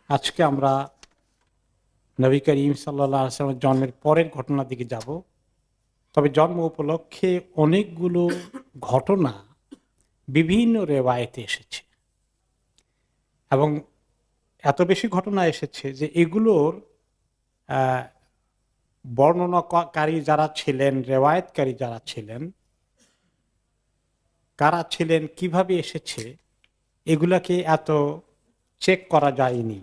আজকে আমরা নবী করিম সাল্লাল্লাহু আলাইহি ওয়াসাল্লামের জন্মের পরের ঘটনার দিকে যাব। তবে জন্ম উপলক্ষে অনেকগুলো ঘটনা বিভিন্ন রেওয়ায়েতে এসেছে এবং এত বেশি ঘটনা এসেছে যে এগুলোর আহ, বর্ণনাকারী যারা ছিলেন, রেওয়ায়েতকারী যারা ছিলেন, কারা ছিলেন, কিভাবে এসেছে, এগুলাকে এত চেক করা যায়নি।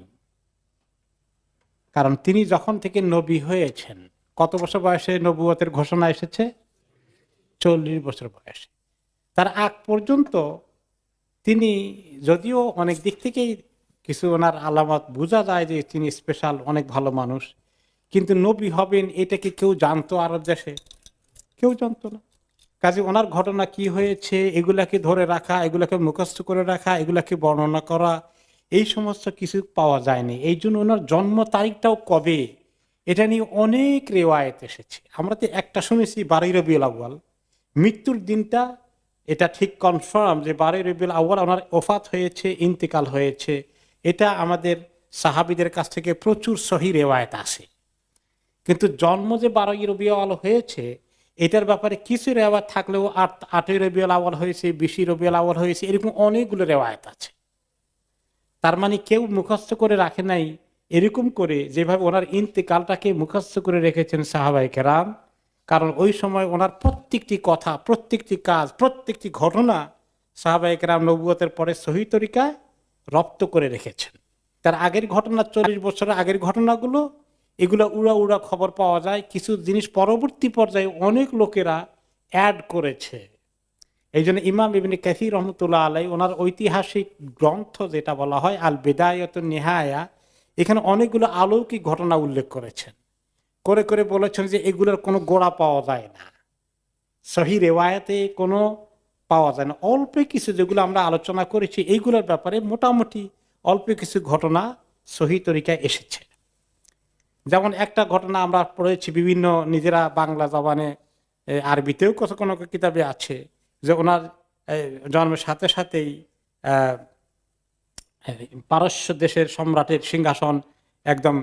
কারণ তিনি যখন থেকে নবী হয়েছেন, কত বছর বয়সে নবুয়তের ঘোষণা এসেছে? 40 বছর বয়সে। তার আগ পর্যন্ত তিনি, যদিও অনেক দিক থেকেই কিছু ওনার আলামত বোঝা যায় যে তিনি স্পেশাল, অনেক ভালো মানুষ, কিন্তু নবী হবেন এটা কি কেউ জানতো? আরব দেশে কেউ জানতো না। কাজে ওনার ঘটনা কি হয়েছে এগুলাকে ধরে রাখা, এগুলাকে মুখস্থ করে রাখা, এগুলাকে বর্ণনা করা, এই সমস্ত কিছু পাওয়া যায়নি। এই জন্য ওনার জন্ম তারিখটাও কবে, এটা নিয়ে অনেক রেওয়ায়েত এসেছে। আমরা তো একটা শুনেছি 12 রবিউল আউয়াল, মৃত্যুর দিনটা এটা ঠিক কনফার্ম যে 12 রবিউল আউয়াল ওনার ওফাত হয়েছে, ইন্তেকাল হয়েছে। এটা আমাদের সাহাবীদের কাছ থেকে প্রচুর সহি রেওয়ায়েত আছে। কিন্তু জন্ম যে 12 রবিউল আউয়াল হয়েছে এটার ব্যাপারে কিছু রেওয়ায়ত থাকলেও 8 রবিউল আউয়াল হয়েছে, 20 রবিউল আউয়াল হয়েছে, এরকম অনেকগুলো রেওয়ায়ত আছে। তার মানে কেউ মুখস্থ করে রাখে নাই এরকম করে যেভাবে ওনার ইন্তেকালটাকে মুখস্থ করে রেখেছেন সাহাবায়ে কেরাম। কারণ ওই সময় ওনার প্রত্যেকটি কথা, প্রত্যেকটি কাজ, প্রত্যেকটি ঘটনা সাহাবায়ে কেরাম নবুয়তের পরে সহি তরিকায় রপ্ত করে রেখেছেন। তার আগের ঘটনা, 40 বছরের আগের ঘটনাগুলো, এগুলো উড়া উড়া খবর পাওয়া যায়। কিছু জিনিস পরবর্তী পর্যায়ে অনেক লোকেরা অ্যাড করেছে। এই জন্য ইমাম ইবনে কাসির রহমতুল্লাহ আলাই ওনার ঐতিহাসিক গ্রন্থ যেটা বলা হয় আল বিদায়াত নিহায়া, এখানে অনেকগুলো অলৌকিক ঘটনা উল্লেখ করেছেন, করে করে বলেছেন যে এগুলোর কোনো গোড়া পাওয়া যায় না, সহি রেওয়ায়াতে কোনো পাওয়া যায় না। অল্প কিছু যেগুলো আমরা আলোচনা করেছি এইগুলোর ব্যাপারে মোটামুটি অল্প কিছু ঘটনা সহি তরিকায় এসেছে। যেমন একটা ঘটনা আমরা পড়েছি বিভিন্ন নিজেরা বাংলা জবানে, আরবিতেও কোনো কোনো কিতাবে আছে যে ওনার জন্মের সাথে সাথেই আহ, পারস্য দেশের সম্রাটের সিংহাসন একদম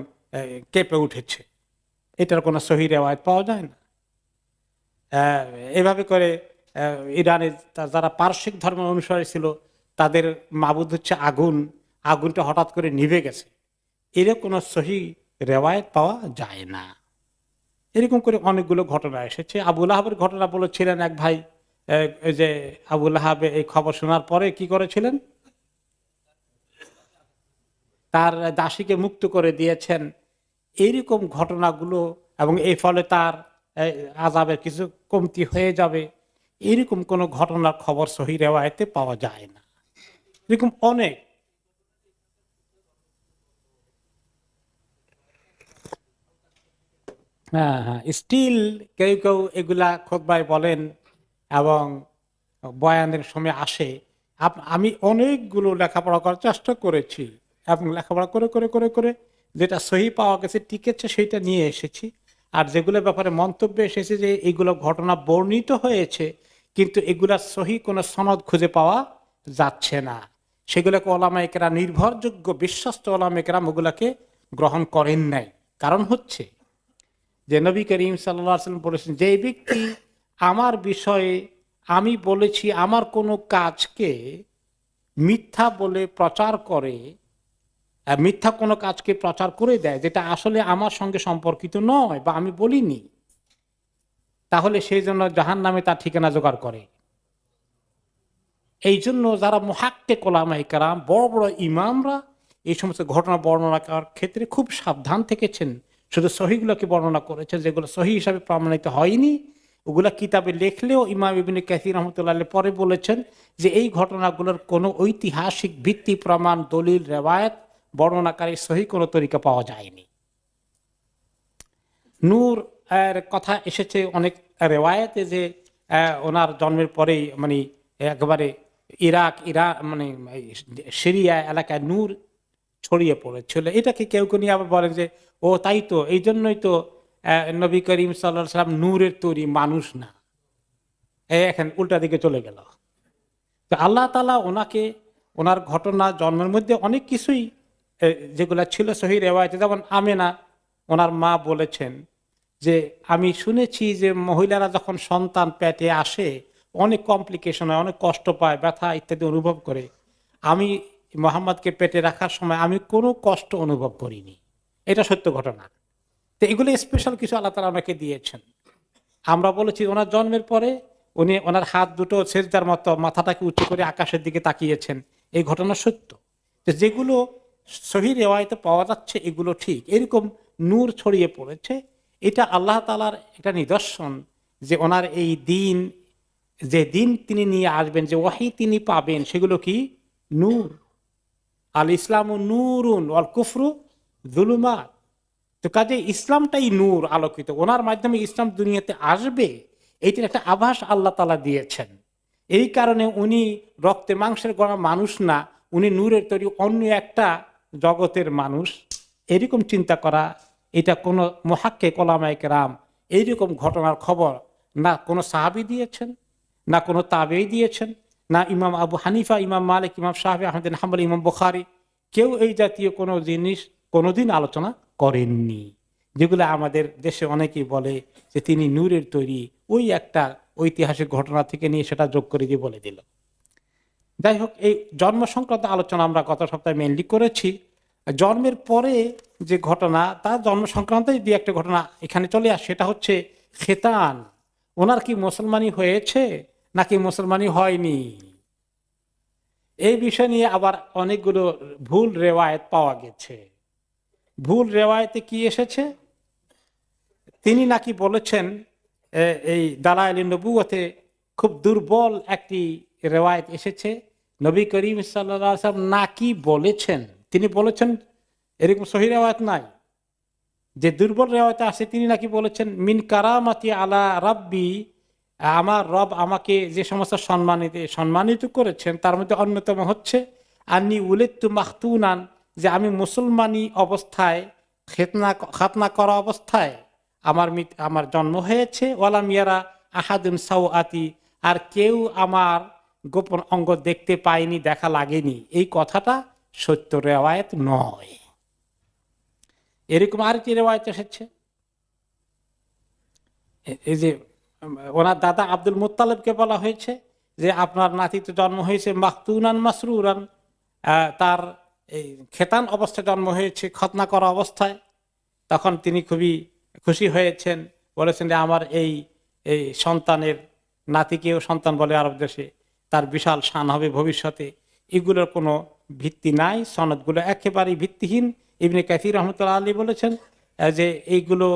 কেঁপে উঠেছে। এটার কোনো সহি রেওয়ায়ত পাওয়া যায় না। আহ, এভাবে করে ইরানের যারা পারসিক ধর্মের অনুসারী ছিল তাদের মাবুদ হচ্ছে আগুন, আগুনটা হঠাৎ করে নিভে গেছে, এর কোনো সহি রেওয়ায়ত পাওয়া যায় না। এরকম করে অনেকগুলো ঘটনা এসেছে। আবুল আহাবের ঘটনা বলেছিলেন এক ভাই, এই যে আবুল আহাব এই খবর শোনার পরে কি করেছিলেন, তার দাসীকে মুক্ত করে দিয়েছেন। এইরকম ঘটনাগুলো, এবং এই ফলে তার আযাবের কিছু কমতি হয়ে যাবে, এরকম কোনো ঘটনার খবর সহি রেওয়ায়েতে পাওয়া যায় না। এরকম অনেক। হ্যাঁ হ্যাঁ, স্টিল কেউ কেউ এগুলা খুতবায় বলেন এবং বয়ানের সময় আসে। আমি অনেকগুলো লেখাপড়া করার চেষ্টা করেছি এবং লেখাপড়া করে করে করে করে যেটা সহি পাওয়া গেছে, টিকেছে, সেইটা নিয়ে এসেছি। আর যেগুলোর ব্যাপারে মন্তব্য এসেছে যে এইগুলো ঘটনা বর্ণিত হয়েছে কিন্তু এগুলার সহি কোনো সনদ খুঁজে পাওয়া যাচ্ছে না, সেগুলোকে ওলামা একরাম, নির্ভরযোগ্য বিশ্বস্ত ওলামা একরাম ওগুলাকে গ্রহণ করেন নাই। কারণ হচ্ছে যে নবী করিম সাল্লাল্লাহু আলাইহি ওয়াসাল্লাম বলেছেন, যে ব্যক্তি আমার বিষয়ে আমি বলেছি আমার কোনো কাজকে মিথ্যা বলে প্রচার করে, মিথ্যা কোনো কাজকে প্রচার করে দেয় যেটা আসলে আমার সঙ্গে সম্পর্কিত নয় বা আমি বলিনি, তাহলে সেই জন্য জাহান্নামে তার ঠিকানা জোগাড় করে। এই জন্য যারা মুহাক্কিক ওলামায়ে কেরাম, বড় বড় ইমামরা এই সমস্ত ঘটনা বর্ণনা করার ক্ষেত্রে খুব সাবধান থেকেছেন। শুধু সহিগুলোকে বর্ণনা করেছেন, যেগুলো সহি হিসাবে প্রমাণিত হয়নি ওগুলা কিতাবে লেখলেও ইমাম ইবনে কাসির রহমতুল্লাহ আলাইহি পরে বলেছেন যে এই ঘটনাগুলোর কোনো ঐতিহাসিক ভিত্তি, প্রমাণ, দলিল, রেওয়ায়েত, বর্ণনাকারী সহি কোনো তরিকা পাওয়া যায়নি। নূর এর কথা এসেছে অনেক রেওয়ায়েতে যে ওনার জন্মের পরেই মানে একেবারে ইরাক মানে এই সিরিয়া এলাকায় নূর ছড়িয়ে পড়েছিল। এটাকে কেউ কেউ নিয়ে আবার বলেন যে ও তাই তো, এই জন্যই তো নবী করিম সাল্লাল্লাহু আলাইহি সাল্লাম নূরের তৈরি, মানুষ না। এখন উল্টা দিকে চলে গেল। তো আল্লাহ তাআলা ওনাকে, ওনার ঘটনা জন্মের মধ্যে অনেক কিছুই যেগুলা ছিল সহিহ রেওয়ায়েতে, যেমন আমেনা ওনার মা বলেছেন যে আমি শুনেছি যে মহিলারা যখন সন্তান পেটে আসে অনেক কমপ্লিকেশন হয়, অনেক কষ্ট পায়, ব্যথা ইত্যাদি অনুভব করে। আমি মোহাম্মদকে পেটে রাখার সময় আমি কোনো কষ্ট অনুভব করিনি। এটা সত্য ঘটনা। তো এগুলো স্পেশাল কিছু আল্লাহ তাআলা আমাকে দিয়েছেন। আমরা বলেছি ওনার জন্মের পরে উনি ওনার হাত দুটো সেজদার মতো মাথাটাকে উঁচু করে আকাশের দিকে তাকিয়েছেন, এই ঘটনা সত্য। তো যেগুলো সহিহ রিওয়ায়াতে পাওয়া যাচ্ছে এগুলো ঠিক, এরকম নূর ছড়িয়ে পড়েছে। এটা আল্লাহ তাআলার একটা নিদর্শন যে ওনার এই দিন, যে দিন তিনি নিয়ে আসবেন, যে ওয়াহি তিনি পাবেন, সেগুলো কি নূর। আল ইসলাম নূরুন ওয়াল কুফরু যুলুমাত। তো কাজে ইসলামটাই নূর, আলোকিত। ওনার মাধ্যমে ইসলাম দুনিয়াতে আসবে, এইটার একটা আভাস আল্লাহ তাআলা দিয়েছেন। এই কারণে উনি রক্তে মাংসের গড়া মানুষ না, উনি নূরের তৈরি অন্য একটা জগতের মানুষ। এরকম চিন্তা করা, এটা কোনো মুহাক্কিক উলামায়ে কেরাম এইরকম ঘটনার খবর না কোনো সাহাবী দিয়েছেন, না কোনো তাবেঈ দিয়েছেন, না ইমাম আবু হানিফা, ইমাম মালিক, ইমাম শাফিঈ, আহমদ বিন হাম্বল, ইমাম বুখারী, কেউ এই জাতীয় কোনো জিনিস কোনোদিন আলোচনা করেননি। যেগুলো আমাদের দেশে অনেকেই বলে যে তিনি নূরের তৈরি, ওই একটা ঐতিহাসিক ঘটনা থেকে নিয়ে সেটা যোগ করে দিয়ে বলে দিল। যাই হোক, এই জন্ম সংক্রান্ত আলোচনা আমরা গত সপ্তাহে মেনলি করেছি। জন্মের পরে যে ঘটনা, তার জন্ম সংক্রান্ত যে একটা ঘটনা এখানে চলে আসে, সেটা হচ্ছে খেতান। ওনার কি মুসলমানি হয়েছে নাকি মুসলমানি হয়নি, এই বিষয় নিয়ে আবার অনেকগুলো ভুল রেওয়ায়েত পাওয়া গেছে। ভুল রেওয়ায়েতে কি এসেছে, তিনি নাকি বলেছেন, এই দালায়েল নবুয়তে খুব দুর্বল একটি রেওয়ায়েত এসেছে, নবী করিম সাল্লাল্লাহু আলাইহি ওয়াসাল্লাম নাকি বলেছেন, তিনি বলেছেন, এরকম সহিহ রেওয়ায়েত নাই। যে দুর্বল রেওয়ায়েত আছে, তিনি নাকি বলেছেন মিন কারামাতি আলা রাব্বি, আমার রব আমাকে যে সমস্ত সম্মানিত করেছেন তার মধ্যে অন্যতম হচ্ছে আন্নি উলিদতু মাখতুনান, যে আমি মুসলমানি অবস্থায় খাতনা করা অবস্থায় আমার জন্ম হয়েছে। ওয়ালাম ইয়ারা আহাদুন সাওআতি, আর কেউ আমার গোপন অঙ্গ দেখতে পায়নি, দেখা লাগেনি। এই কথাটা সত্য রেওয়ায়েত নয়। এরকম আরেকটি রেওয়ায়েত এসেছে, এই যে ওনার দাদা আব্দুল মুত্তালিবকে বলা হয়েছে যে আপনার নাতি তো জন্ম হয়েছে মাখতুনান মাসরুরান, তার এই খেতান অবস্থায় জন্ম হয়েছে, খতনা করা অবস্থায়। তখন তিনি খুবই খুশি হয়েছেন, বলেছেন যে আমার এই সন্তানের, নাতিকেও সন্তান বলে আরব দেশে, তার বিশাল শান হবে ভবিষ্যতে। এগুলোর কোনো ভিত্তি নাই, সনদগুলো একেবারেই ভিত্তিহীন। ইবনে কাসির রহমতুল্লাহ আলাইহি বলেছেন যে এইগুলো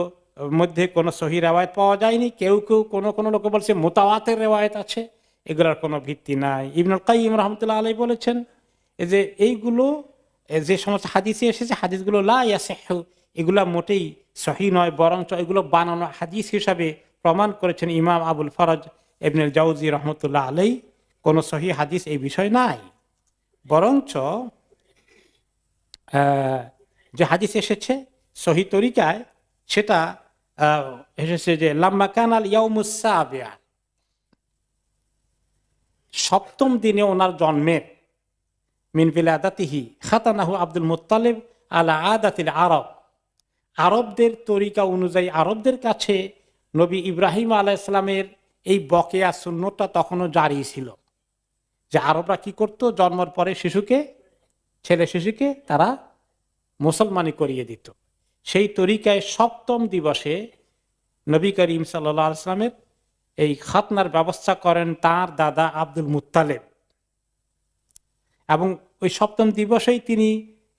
মধ্যে কোনো সহিহ রেওয়ায়েত পাওয়া যায়নি। কেউ কেউ কোনো লোক বলছে মুতাওয়াতির রেওয়ায়েত আছে, এগুলোর কোনো ভিত্তি নাই। ইবনুল কাইয়িম রহমতুল্লাহ আলাইহি বলেছেন যে এইগুলো যে সমস্ত হাদিসে এসেছে, হাদিসগুলো লা ইয়াসিহু, এগুলা মোটেই সহিহ নয়, বরঞ্চ এগুলো বানানো হাদিস হিসাবে প্রমাণ করেছেন ইমাম আবুল ফরজ ইবনুল জাওজি রহমতুল্লাহ আলাইহি। কোনো সহিহ হাদিস এই বিষয় নাই, বরঞ্চ যে হাদিস এসেছে সহিহ তরিকায়, সেটা এসেছে যে লাম্মা কানাল ইয়াউমুস সাবিআ, সপ্তম দিনে ওনার জন্মের, মিন বিলাদাতিহি খাতানাহু আব্দুল মুত্তালিব আলা আদাতিল আরব, আরবদের তরিকা অনুযায়ী, আরবদের কাছে নবী ইব্রাহিম আলাইহিস সালামের এই বকেয়া সুন্নতটা তখনও জারি ছিল, যে আরবরা কি করত, জন্মের পরে ছেলে শিশুকে তারা মুসলমানি করিয়ে দিত। সেই তরিকায় সপ্তম দিবসে নবী করিম সাল্লাল্লাহু আলাইহি ওয়াসাল্লামের এই খাতনার ব্যবস্থা করেন তার দাদা আব্দুল মুত্তালিব। এবং ওই সপ্তম দিবসেই তিনি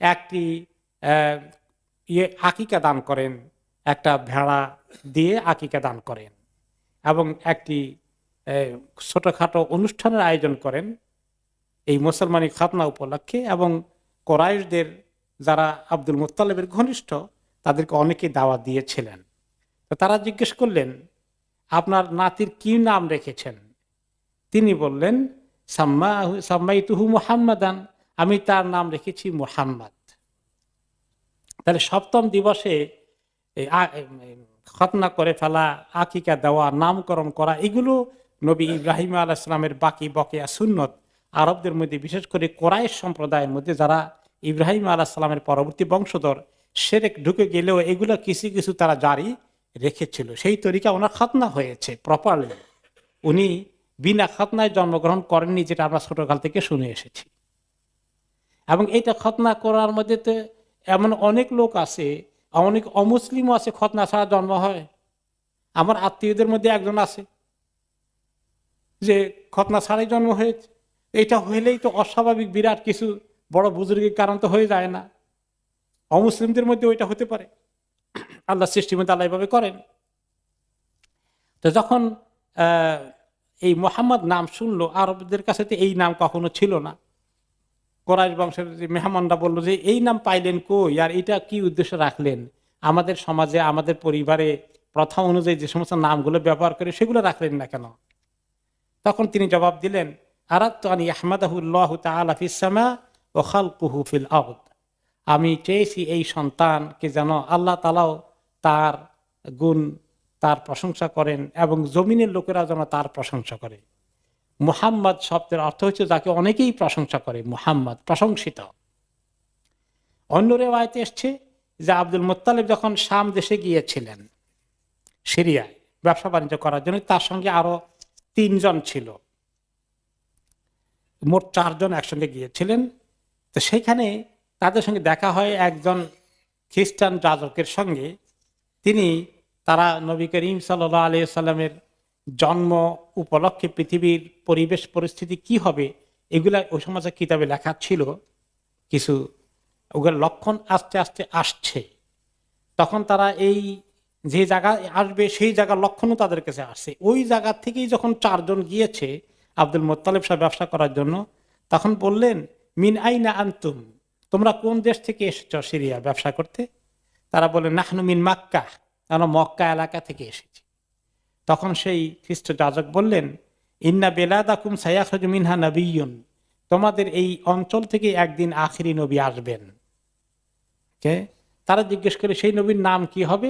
একটি আকিকা দান করেন, একটা ভেড়া দিয়ে আকিকা দান করেন, এবং একটি ছোটখাটো অনুষ্ঠানের আয়োজন করেন এই মুসলমানি খাতনা উপলক্ষে। এবং কোরাইশদের যারা আব্দুল মুত্তালিবের ঘনিষ্ঠ, তাদেরকে অনেকে দাওয়াত দিয়েছিলেন। তো তারা জিজ্ঞেস করলেন আপনার নাতির কি নাম রেখেছেন? তিনি বললেন সাম্মাইতুহু মুহাম্মাদান, আমি তার নাম রেখেছি মুহাম্মদ। তাহলে সপ্তম দিবসে খতনা করে ফেলা, আকিকা দেওয়া, নামকরণ করা, এগুলো নবী ইব্রাহিম আলাইহিস সালামের বাকি বকেয়া সুন্নত। আরবদের মধ্যে বিশেষ করে কোরাইশ সম্প্রদায়ের মধ্যে যারা ইব্রাহিম আলাইহিস সালামের পরবর্তী বংশধর, শিরক ঢুকে গেলেও এগুলো কিছু কিছু তারা জারি রেখেছিল। সেই তরিকা ওনার খতনা হয়েছে প্রপারলি। উনি বিনা খতনায় জন্মগ্রহণ করেননি, যেটা আমরা ছোটকাল থেকে শুনে এসেছি। এবং এইটা খতনা করার মধ্যে তো এমন অনেক লোক আছে, অনেক অমুসলিমও আছে খতনা ছাড়া জন্ম হয়। আমার আত্মীয়দের মধ্যে একজন আছে যে খতনা ছাড়াই জন্ম হয়েছে। এটা হইলেই তো অস্বাভাবিক বিরাট কিছু বড় বুজুর্গের কারণ তো হয়ে যায় না। অমুসলিমদের মধ্যে ওইটা হতে পারে, আল্লাহ সৃষ্টির মধ্যে আল্লাহ এভাবে করেন। তো যখন এই মোহাম্মদ নাম শুনলো, আরবদের কাছে তো এই নাম কখনো ছিল না। কোরাইশ বংশের যে মেহমানরা বললো যে এই নাম পাইলেন কই, আর এটা কি উদ্দেশ্য রাখলেন? আমাদের সমাজে আমাদের পরিবারে প্রথা অনুযায়ী যে সমস্ত নামগুলো ব্যবহার করে সেগুলো রাখলেন না কেন? তখন তিনি জবাব দিলেন, আরাদতু আন ইয়াহমাদাহুল্লাহু তাআলা ফিস সামা ওয়া খালকুহু ফিল আরদ। আমি চেয়েছি এই সন্তানকে যেন আল্লাহ তাআলাও তার গুণ, তার প্রশংসা করেন এবং জমিনের লোকেরা যেন তার প্রশংসা করে। মুহাম্মদ শব্দের অর্থ হচ্ছে যাকে অনেকেই প্রশংসা করে, মুহাম্মদ প্রশংসিত। অন্য রিওয়ায়াতে এসছে যে আব্দুল মুত্তালিব যখন শাম দেশে গিয়েছিলেন, সিরিয়ায় ব্যবসা বাণিজ্য করার জন্য, তার সঙ্গে আরো 3 জন ছিল, মোট 4 জন একসঙ্গে গিয়েছিলেন। তো সেখানে তাদের সঙ্গে দেখা হয় একজন খ্রিস্টান যাজকের সঙ্গে। তারা নবী করিম সাল্লাল্লাহু আলাইহি সাল্লামের জন্ম উপলক্ষে পৃথিবীর পরিবেশ পরিস্থিতি কি হবে এগুলা ওই সমাজের কিতাবে লেখা ছিল কিছু, ওগুলোর লক্ষণ আস্তে আস্তে আসছে। তখন তারা এই যে জায়গায় আসবে সেই জায়গার লক্ষণও তাদের কাছে আসছে। ওই জায়গা থেকেই যখন 4 জন গিয়েছে আব্দুল মুত্তালিব সাহেব ব্যবসা করার জন্য, তখন বললেন, মিন আইনা আনতুম, তোমরা কোন দেশ থেকে এসেছো সিরিয়া ব্যবসা করতে? তারা বললেন, নাহনু মিন মাক্কা, আমরা মক্কা এলাকা থেকে এসেছি। তখন সেই খ্রিস্ট যাজক বললেন, ইন্না বেলাদাকুম সায়াখরুজু মিনহা নবিয়্যুন, তোমাদের এই অঞ্চল থেকে একদিন আখিরি নবী আসবেন। তারা জিজ্ঞেস করে সেই নবীর নাম কি হবে?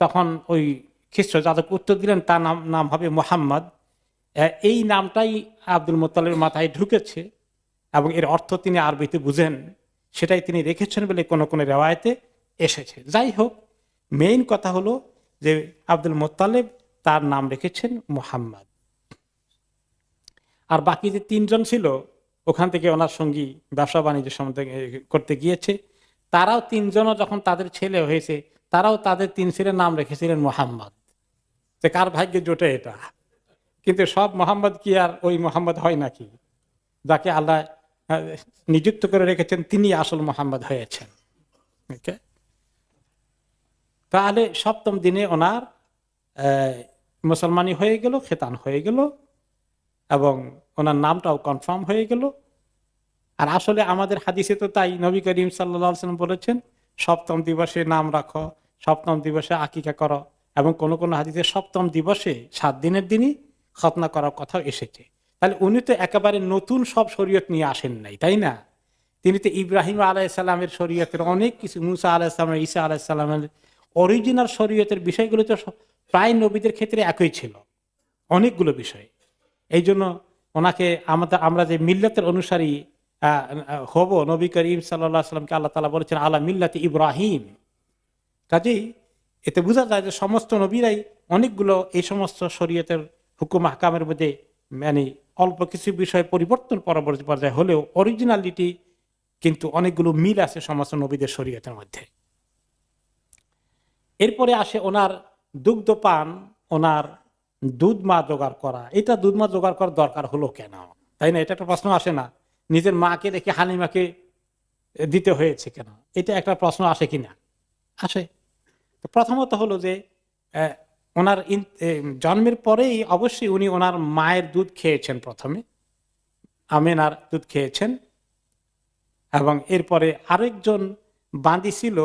তখন ওই খ্রিস্ট যাজক উত্তর দিলেন, তার নাম হবে মুহাম্মদ। এই নামটাই আব্দুল মুত্তালিবের মাথায় ঢুকেছে এবং এর অর্থ তিনি আরবিতে বুঝেন, সেটাই তিনি রেখেছেন বলে কোন কোন রেওয়ায়েতে এসেছে। যাই হোক, মেইন কথা হলো যে আব্দুল মুত্তালিব তার নাম রেখেছেন মুহাম্মদ। আর বাকি যে 3 জন ছিল ওখান থেকে ওনার সঙ্গী ব্যবসা বাণিজ্য করতে গিয়েছে, তারাও 3 জনও যখন তাদের ছেলে হয়েছে তারাও তাদের 3 ছেলের নাম রেখেছিলেন মুহাম্মদ। যে কার ভাগ্যে জোটে এটা? কিন্তু সব মোহাম্মদ কি আর ওই মোহাম্মদ হয় নাকি? যাকে আল্লাহ নিযুক্ত করে রেখেছেন তিনি আসল মোহাম্মদ হয়েছেন। তাহলে 7ম দিনে ওনার মুসলমানি হয়ে গেল, খেতান হয়ে গেল এবং ওনার নামটাও কনফার্ম হয়ে গেল। আর আসলে আমাদের হাদিসে তো তাই, নবী করিম সাল্লাল্লাহু আলাইহি ওয়াসাল্লাম বলেছেন 7ম দিবসে নাম রাখো, 7ম দিবসে আকিকা করো, এবং কোন কোন হাদিসে 7ম দিবসে 7 দিনের দিনই খতনা করার কথাও এসেছে। তাহলে উনি তো একেবারে নতুন সব শরীয়ত নিয়ে আসেন নাই, তাই না? তিনি তো ইব্রাহিম আলাইহিস সালামের শরীয়তের অনেক কিছু, মুসা আলাইহিস সালাম, ঈসা আলাইহিস সালামের অরিজিনাল শরীয়তের বিষয়গুলো তো প্রায় নবীদের ক্ষেত্রে একই ছিল, অনেকগুলো বিষয়। এই জন্য ওনাকে আমরা যে মিল্লাতের অনুসারী হব, নবী করিম সাল্লাল্লাহু আলাইহি সাল্লামকে আল্লাহ তাআলা বলেছেন আলা মিল্লাতি ইব্রাহিম। কাজেই এতে বোঝা যায় যে সমস্ত নবীরাই অনেকগুলো এই সমস্ত শরীয়তের হুকুম আহকামের মধ্যে মানে অল্প কিছু বিষয় পরিবর্তন পরবর্তী পর্যায়ে হলেও অরিজিনালিটি কিন্তু অনেকগুলো মিল আছে সমস্ত নবীদের শরীয়তের মধ্যে। এরপরে আসে ওনার দুগ্ধ পান, ওনার দুধ মা জোগাড় করা। এটা দুধ মা জোগাড় করার দরকার হলো কেন, তাই না? এটা একটা প্রশ্ন আসে না? নিজের মাকে রেখে হালিমাকে দিতে হয়েছে কেন, এটা একটা প্রশ্ন আসে কিনা? আসে। প্রথমত হলো যে ওনার জন্মের পরেই অবশ্যই উনি ওনার মায়ের দুধ খেয়েছেন, প্রথমে আমেনার দুধ খেয়েছেন, এবং এরপরে আরেকজন বাঁদী ছিল,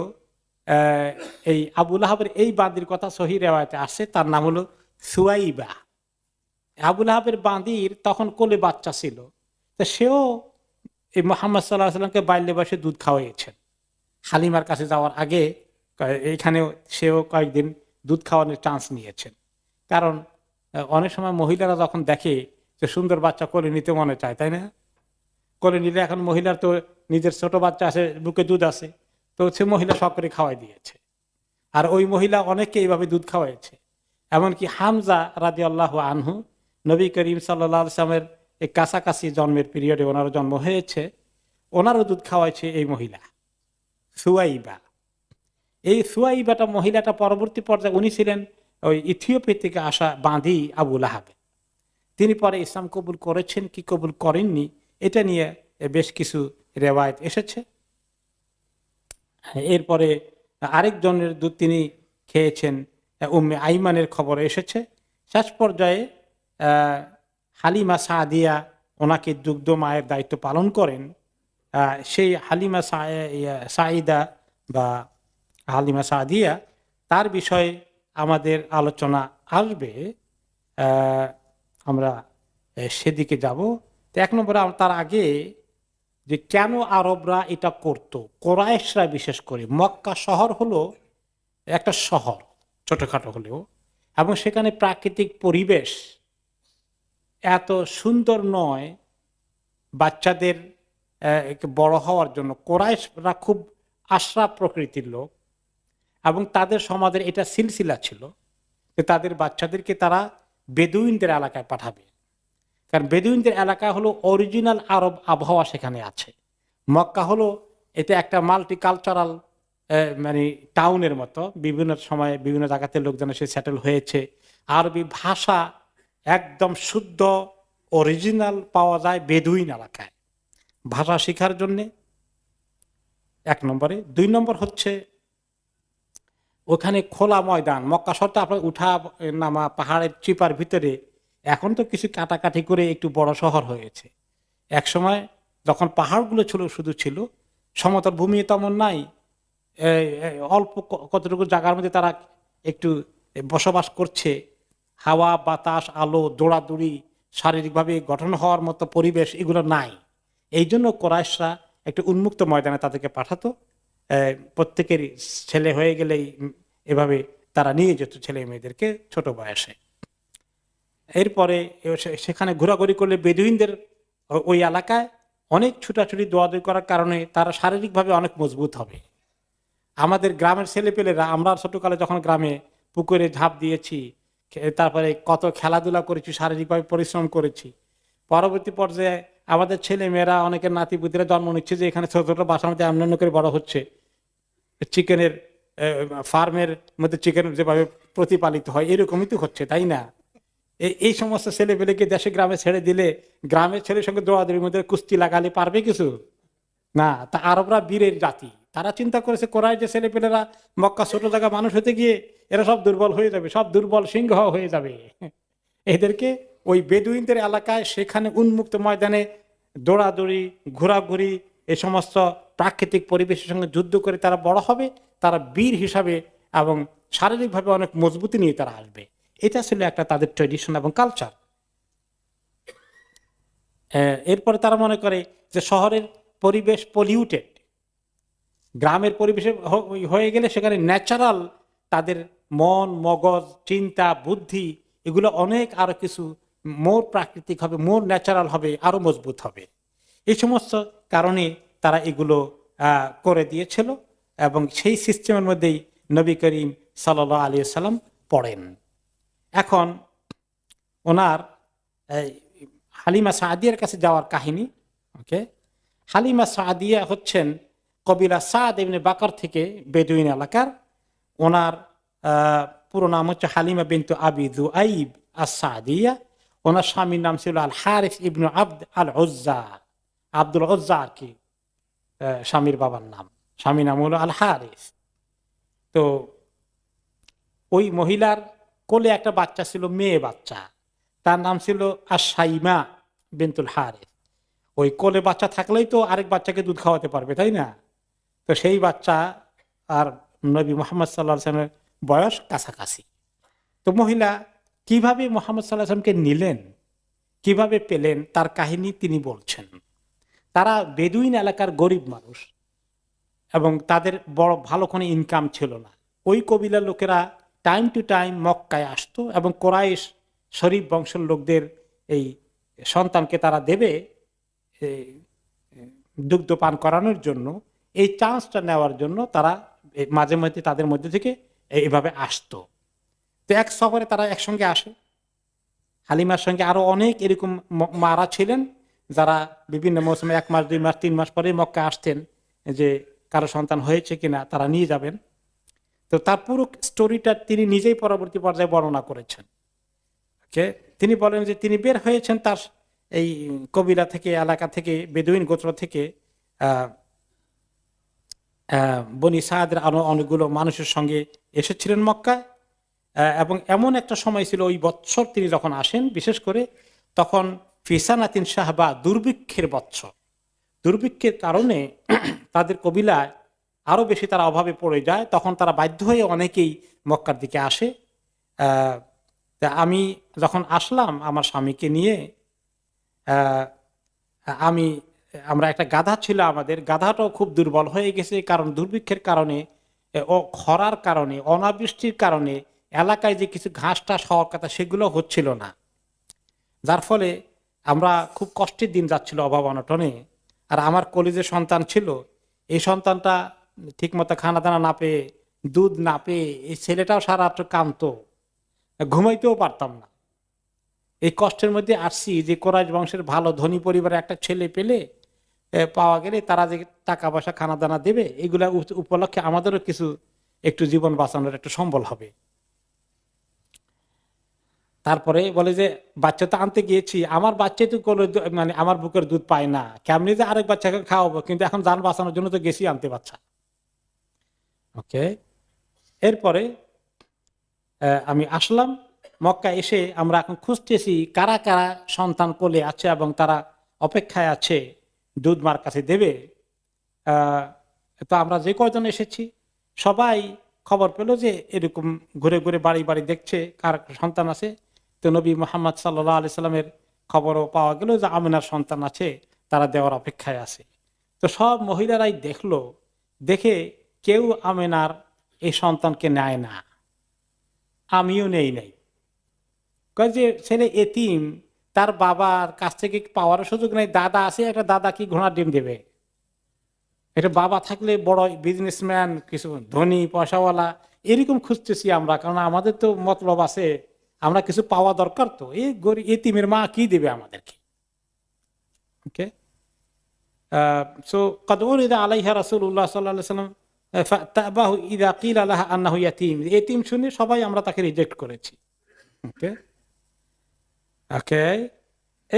এই আবু লাহাবের এই বাঁদির কথা সহিহ রিওয়ায়াতে আসছে, তার নাম হলো সুয়াইবা। আবু লাহাবের বাঁদির তখন কোলে বাচ্চা ছিল, তো সেও এই মুহাম্মদ সাল্লাল্লাহু আলাইহি সাল্লামকে বাল্যে বয়সে দুধ খাওয়াইয়েছেন। হালিমার কাছে যাওয়ার আগে এইখানেও সেও কয়েকদিন দুধ খাওয়ানোর চান্স নিয়েছেন। কারণ অনেক সময় মহিলারা যখন দেখে যে সুন্দর বাচ্চা কোলে নিতে মনে চায়, তাই না? কোলে নিলে এখন মহিলার তো নিজের ছোট বাচ্চা আছে, বুকে দুধ আছে, তো সে মহিলা শখ করে খাওয়াই দিয়েছে। আর ওই মহিলা অনেককে এইভাবে দুধ খাওয়াইছে। এমনকি হামজা রাদিয়াল্লাহু আনহু, নবী করিম সাল্লাল্লাহু আলাইহি ওয়াসাল্লামের এই কাছাকাছি জন্মের পিরিয়ডে ওনারও জন্ম হয়েছে, ওনারও দুধ খাওয়াইছে এই মহিলা সুয়াইবা। এই সুয়াইবাটা মহিলাটা পরবর্তী পর্যায়ে উনি ছিলেন ওই ইথিওপিয়া থেকে আসা বাঁধি আবু লাহাব। তিনি পরে ইসলাম কবুল করেছেন কি কবুল করেননি এটা নিয়ে বেশ কিছু রেওয়ায়েত এসেছে। এরপরে আরেকজনের দুধ তিনি খেয়েছেন, উম্মে আইমানের খবর এসেছে। শেষ পর্যায়ে হালিমা সাদিয়া ওনাকে দুগ্ধ মায়ের দায়িত্ব পালন করেন। সেই হালিমা সাইদা বা হালিমা সাদিয়া, তার বিষয়ে আমাদের আলোচনা আসবে, আমরা সেদিকে যাব। তো এক নম্বরে তার আগে যে কেন আরবরা এটা করত, কোরাইশরা বিশেষ করে। মক্কা শহর হলো একটা শহর ছোটখাটো হলেও, এবং সেখানে প্রাকৃতিক পরিবেশ এত সুন্দর নয় বাচ্চাদের বড় হওয়ার জন্য। কোরাইশরা খুব আশরাফ প্রকৃতির লোক, এবং তাদের সমাজের এটা সিলসিলা ছিল যে তাদের বাচ্চাদেরকে তারা বেদুইনদের এলাকায় পাঠাবে। কারণ বেদুইনদের এলাকা হলো অরিজিনাল আরব আবহাওয়া সেখানে আছে। মক্কা হলো এটা একটা মাল্টি কালচারাল মানে টাউনের মতো, বিভিন্ন সময়ে বিভিন্ন জায়গাতে লোকজন এসে সেটেল হয়েছে। আরবি ভাষা একদম শুদ্ধ অরিজিনাল পাওয়া যায় বেদুইন এলাকায় ভাষা শেখার জন্যে, এক নম্বরে। দুই নম্বর হচ্ছে ওখানে খোলা ময়দান। মক্কা শহরটা আপনার উঠা নামা পাহাড়ের চিপার ভিতরে, এখন তো কিছু কাটাকাটি করে একটু বড় শহর হয়েছে। এক সময় যখন পাহাড়গুলো শুধু ছিল, সমতল ভূমি তেমন নাই, অল্প কতটুকু জায়গার মধ্যে তারা একটু বসবাস করছে। হাওয়া বাতাস আলো দৌড়াদৌড়ি শারীরিকভাবে গঠন হওয়ার মতো পরিবেশ এগুলো নাই। এই জন্য কোরাইশরা একটু উন্মুক্ত ময়দানে তাদেরকে পাঠাতো। প্রত্যেকের ছেলে হয়ে গেলেই এভাবে তারা নিয়ে যেত ছেলে মেয়েদেরকে ছোট বয়সে। এরপরে সেখানে ঘোরাঘুরি করলে বেদুইনদের ওই এলাকায় অনেক ছুটাছুটি দৌড়াদৌড়ি করার কারণে তারা শারীরিকভাবে অনেক মজবুত হবে। আমাদের গ্রামের ছেলেপেলেরা, আমরা ছোটকালে যখন গ্রামে পুকুরে ঝাঁপ দিয়েছি, তারপরে কত খেলাধুলা করেছি, শারীরিকভাবে পরিশ্রম করেছি, পরবর্তী পর্যায়ে আমাদের ছেলে মেয়েরা অনেকের নাতিপুতিরা জন্ম নিচ্ছে যে এখানে ছোট ছোট বাসার মধ্যে অন্যান্য করে বড় হচ্ছে। চিকেনের ফার্মের মধ্যে চিকেন যেভাবে প্রতিপালিত হয় এরকমই তো হচ্ছে, তাই না? এই সমস্ত ছেলেপেলেকে দেশে গ্রামে ছেড়ে দিলে গ্রামের ছেলের সঙ্গে দৌড়াদৌড়ির মধ্যে কুস্তি লাগালে পারবে কিছু না। তা আরবরা বীরের জাতি, তারা চিন্তা করেছে কোরাইশ যে ছেলেপেলেরা মক্কা ছোট জায়গা মানুষ হতে গিয়ে এরা সব দুর্বল হয়ে যাবে, সব দুর্বল সিংহ হয়ে যাবে। এদেরকে ওই বেদুইনদের এলাকায় সেখানে উন্মুক্ত ময়দানে দৌড়াদৌড়ি ঘোরাঘুরি এই সমস্ত প্রাকৃতিক পরিবেশের সঙ্গে যুদ্ধ করে তারা বড় হবে, তারা বীর হিসাবে এবং শারীরিকভাবে অনেক মজবুতি নিয়ে তারা আসবে। এটা ছিল একটা তাদের ট্রেডিশন এবং কালচার। এরপরে তারা মনে করে যে শহরের পরিবেশ পলিউটেড, গ্রামের পরিবেশে হয়ে গেলে সেখানে ন্যাচারাল তাদের মন মগজ চিন্তা বুদ্ধি এগুলো অনেক আরো কিছু মোর প্রাকৃতিক হবে, মোর ন্যাচারাল হবে, আরো মজবুত হবে। এই সমস্ত কারণে তারা এগুলো করে দিয়েছিল, এবং সেই সিস্টেমের মধ্যেই নবী করিম সাল্লাল্লাহু আলাইহি ওয়াসাল্লাম পড়েন। এখন ওনার হালিমা সাদিয়ার কাছে যাওয়ার কাহিনী। ওকে, হালিমা সাদিয়া হচ্ছেন কবিলা সাদ ইবনে বাকর থেকে বেদুইন এলাকার। ওনার পুরো নাম হচ্ছে হালিমা বিনতু আবি দুআইব আস-সাদিয়া। ওনার স্বামীর নাম ছিল আল হারিস ইবনু আব্দ আল উজ্জা, আব্দুল উজ্জা আর কি স্বামীর বাবার নাম, স্বামীর নাম হলো আল হারিস। তো ওই মহিলার কোলে একটা বাচ্চা ছিল, মেয়ে বাচ্চা, তার নাম ছিল আশ-শাইমা বিনতুল হারিস। ওই কোলে বাচ্চা থাকলেই তো আরেক বাচ্চাকে দুধ খাওয়াতে পারবে, তাই না? তো সেই বাচ্চা আর নবী মুহাম্মদ সাল্লাল্লাহু আলাইহি ওয়াসাল্লামের বয়স কাছাকাছি। তো মহিলা কিভাবে মুহাম্মদ সাল্লাল্লাহু আলাইহি ওয়াসাল্লামকে নিলেন, কিভাবে পেলেন, তার কাহিনী তিনি বলছেন। তারা বেদুইন এলাকার গরিব মানুষ এবং তাদের বড় ভালো কোনো ইনকাম ছিল না। ওই কবিলার লোকেরা টাইম টু টাইম মক্কায় আসতো এবং কোরাইশ শরীফ বংশের লোকদের এই সন্তানকে তারা দেবে দুগ্ধ পান করানোর জন্য, এই চান্সটা নেওয়ার জন্য তারা মাঝে মধ্যে তাদের মধ্যে থেকে এইভাবে আসতো। তো এক সফরে তারা একসঙ্গে আসে। হালিমার সঙ্গে আরো অনেক এরকম মারা ছিলেন, যারা বিভিন্ন মৌসুমে 1 মাস 2 মাস 3 মাস পরে মক্কা আসতেন, যে কারো সন্তান হয়েছে কিনা তারা নিয়ে যাবেন। তো তার পুরো স্টোরিটা তিনি নিজেই পরবর্তী পর্যায়ে বর্ণনা করেছেন। তিনি বলেন যে তিনি বের হয়েছেন তার এই কবিলা থেকে, এলাকা থেকে, বেদুইন গোত্র থেকে, বনি সাদের আরো অনেকগুলো মানুষের সঙ্গে এসেছিলেন মক্কায়। এবং এমন একটা সময় ছিল ওই বৎসর তিনি যখন আসেন, বিশেষ করে তখন ফিসানাতিন শাহবা, দুর্ভিক্ষের বৎসর। দুর্ভিক্ষের কারণে তাদের কবিলায় আরো বেশি তারা অভাবে পড়ে যায়। তখন তারা বাধ্য হয়ে অনেকেই মক্কার দিকে আসে। তা আমি যখন আসলাম আমার স্বামীকে নিয়ে, আমরা একটা গাধা ছিল, আমাদের গাধাটাও খুব দুর্বল হয়ে গেছে, কারণ দুর্ভিক্ষের কারণে ও খরার কারণে, অনাবৃষ্টির কারণে এলাকায় যে কিছু ঘাস টাস হওয়ার কথা সেগুলো হচ্ছিল না, যার ফলে আমরা খুব কষ্টের দিন যাচ্ছিল, অভাব অনটনে। আর আমার কলেজের সন্তান ছিল, এই সন্তানটা ঠিকমতো খানা দানা না পেয়ে, দুধ না পেয়ে, এই ছেলেটাও সারা রাত্র কাঁদতো, ঘুমাইতেও পারতাম না। এই কষ্টের মধ্যে আসছি যে কোরাইশ বংশের ভালো ধনী পরিবারের একটা ছেলে পেলে পাওয়া গেলে তারা যে টাকা পয়সা খানা দানা দেবে, এগুলা উপলক্ষে আমাদেরও কিছু একটু জীবন বাঁচানোর একটু সম্বল হবে। তারপরে বলে যে বাচ্চা তো আনতে গিয়েছি, আমার বাচ্চা তো মানে আমার বুকের দুধ পায় না, কেমনি যে আরেক বাচ্চাকে খাওয়াবো, কিন্তু এখন যান বাঁচানোর জন্য তো গেছি আনতে বাচ্চা। ওকে, এরপরে আমি আসলাম মক্কা। এসে আমরা এখন খুঁজতেছি কারা কারা সন্তান কোলে আছে এবং তারা অপেক্ষায় আছে দুধ মার কাছে দেবে। তো আমরা যে কয়জন এসেছি সবাই খবর পেল যে এরকম ঘুরে ঘুরে বাড়ি বাড়ি দেখছে কার সন্তান আছে। তো নবী মুহাম্মদ সাল্লাল্লাহু আলাইহি সাল্লামের খবরও পাওয়া গেল যে আমিনার সন্তান আছে, তারা দেওয়ার অপেক্ষায় আছে। তো সব মহিলারাই দেখলো, দেখে কেউ আমিনার এই সন্তানকে নেয় না, আমিও নেই নাই। যে ছেলে এতিম, তার বাবার কাছ থেকে পাওয়ার সুযোগ নেই, দাদা আছে, একটা দাদা কি ঘোড়ার ডিম দেবে? এটা বাবা থাকলে বড় বিজনেসম্যান, কিছু ধনী পয়সাওয়ালা, এরকম খুঁজতেছি আমরা, কারণ আমাদের তো মতলব আছে, আমরা কিছু পাওয়া দরকার। তো এই গরিব এতিমের মা কি দেবে আমাদেরকে? ওকে, সো কদ উরিদা আলাইহা রাসূলুল্লাহ সাল্লাল্লাহু আলাইহি ওয়াসাল্লাম ফাতাবাহু ইযা কিলা লাহা আন্নাহু ইয়াতীম। এতিম শুনে সবাই আমরা তাকে রিজেক্ট করেছি। ওকে ওকে,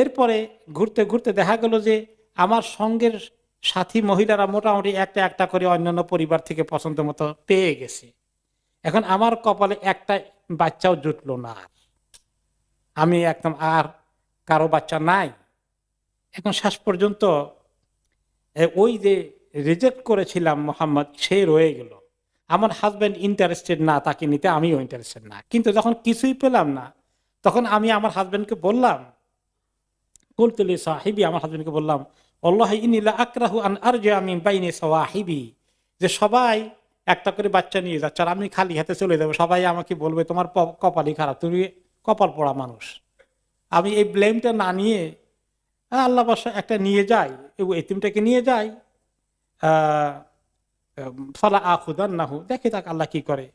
এরপরে ঘুরতে ঘুরতে দেখা গেল যে আমার সঙ্গের সাথী মহিলারা মোটামুটি একটা একটা করে অন্যান্য পরিবার থেকে পছন্দ মতো পেয়ে গেছে। এখন আমার কপালে একটা বাচ্চাও জুটলো না, আমি একদম আর কারো বাচ্চা নাই। এখন শেষ পর্যন্ত ওই যে রিজেক্ট করেছিলাম মোহাম্মদ, সে রয়ে গেল। আমার হাজব্যান্ড ইন্টারেস্টেড না তাকে নিতে, আমিও ইন্টারেস্টেড না। কিন্তু যখন কিছুই পেলাম না, তখন আমি আমার হাজব্যান্ডকে বললাম, কুলতুলি সাহিবি, আমার হাজব্যান্ডকে বললাম, আল্লাহ ইন্নী লা আকরাহু আন আরজিআ মিন বাইনি সাওয়াহিবি, যে সবাই একটা করে বাচ্চা নিয়ে যাচ্ছে আর আমি খালি হাতে চলে যাবো, সবাই আমাকে বলবে তোমার কপালই খারাপ, তুমি কপাল পোড়া মানুষ। আমি এই ব্লেমটা না নিয়ে আল্লাহ বাসা একটা নিয়ে যাই, এতিমটাকে নিয়ে যাই, ফালা আখুদান্নাহু, দেখে তাক আল্লাহ কি করে।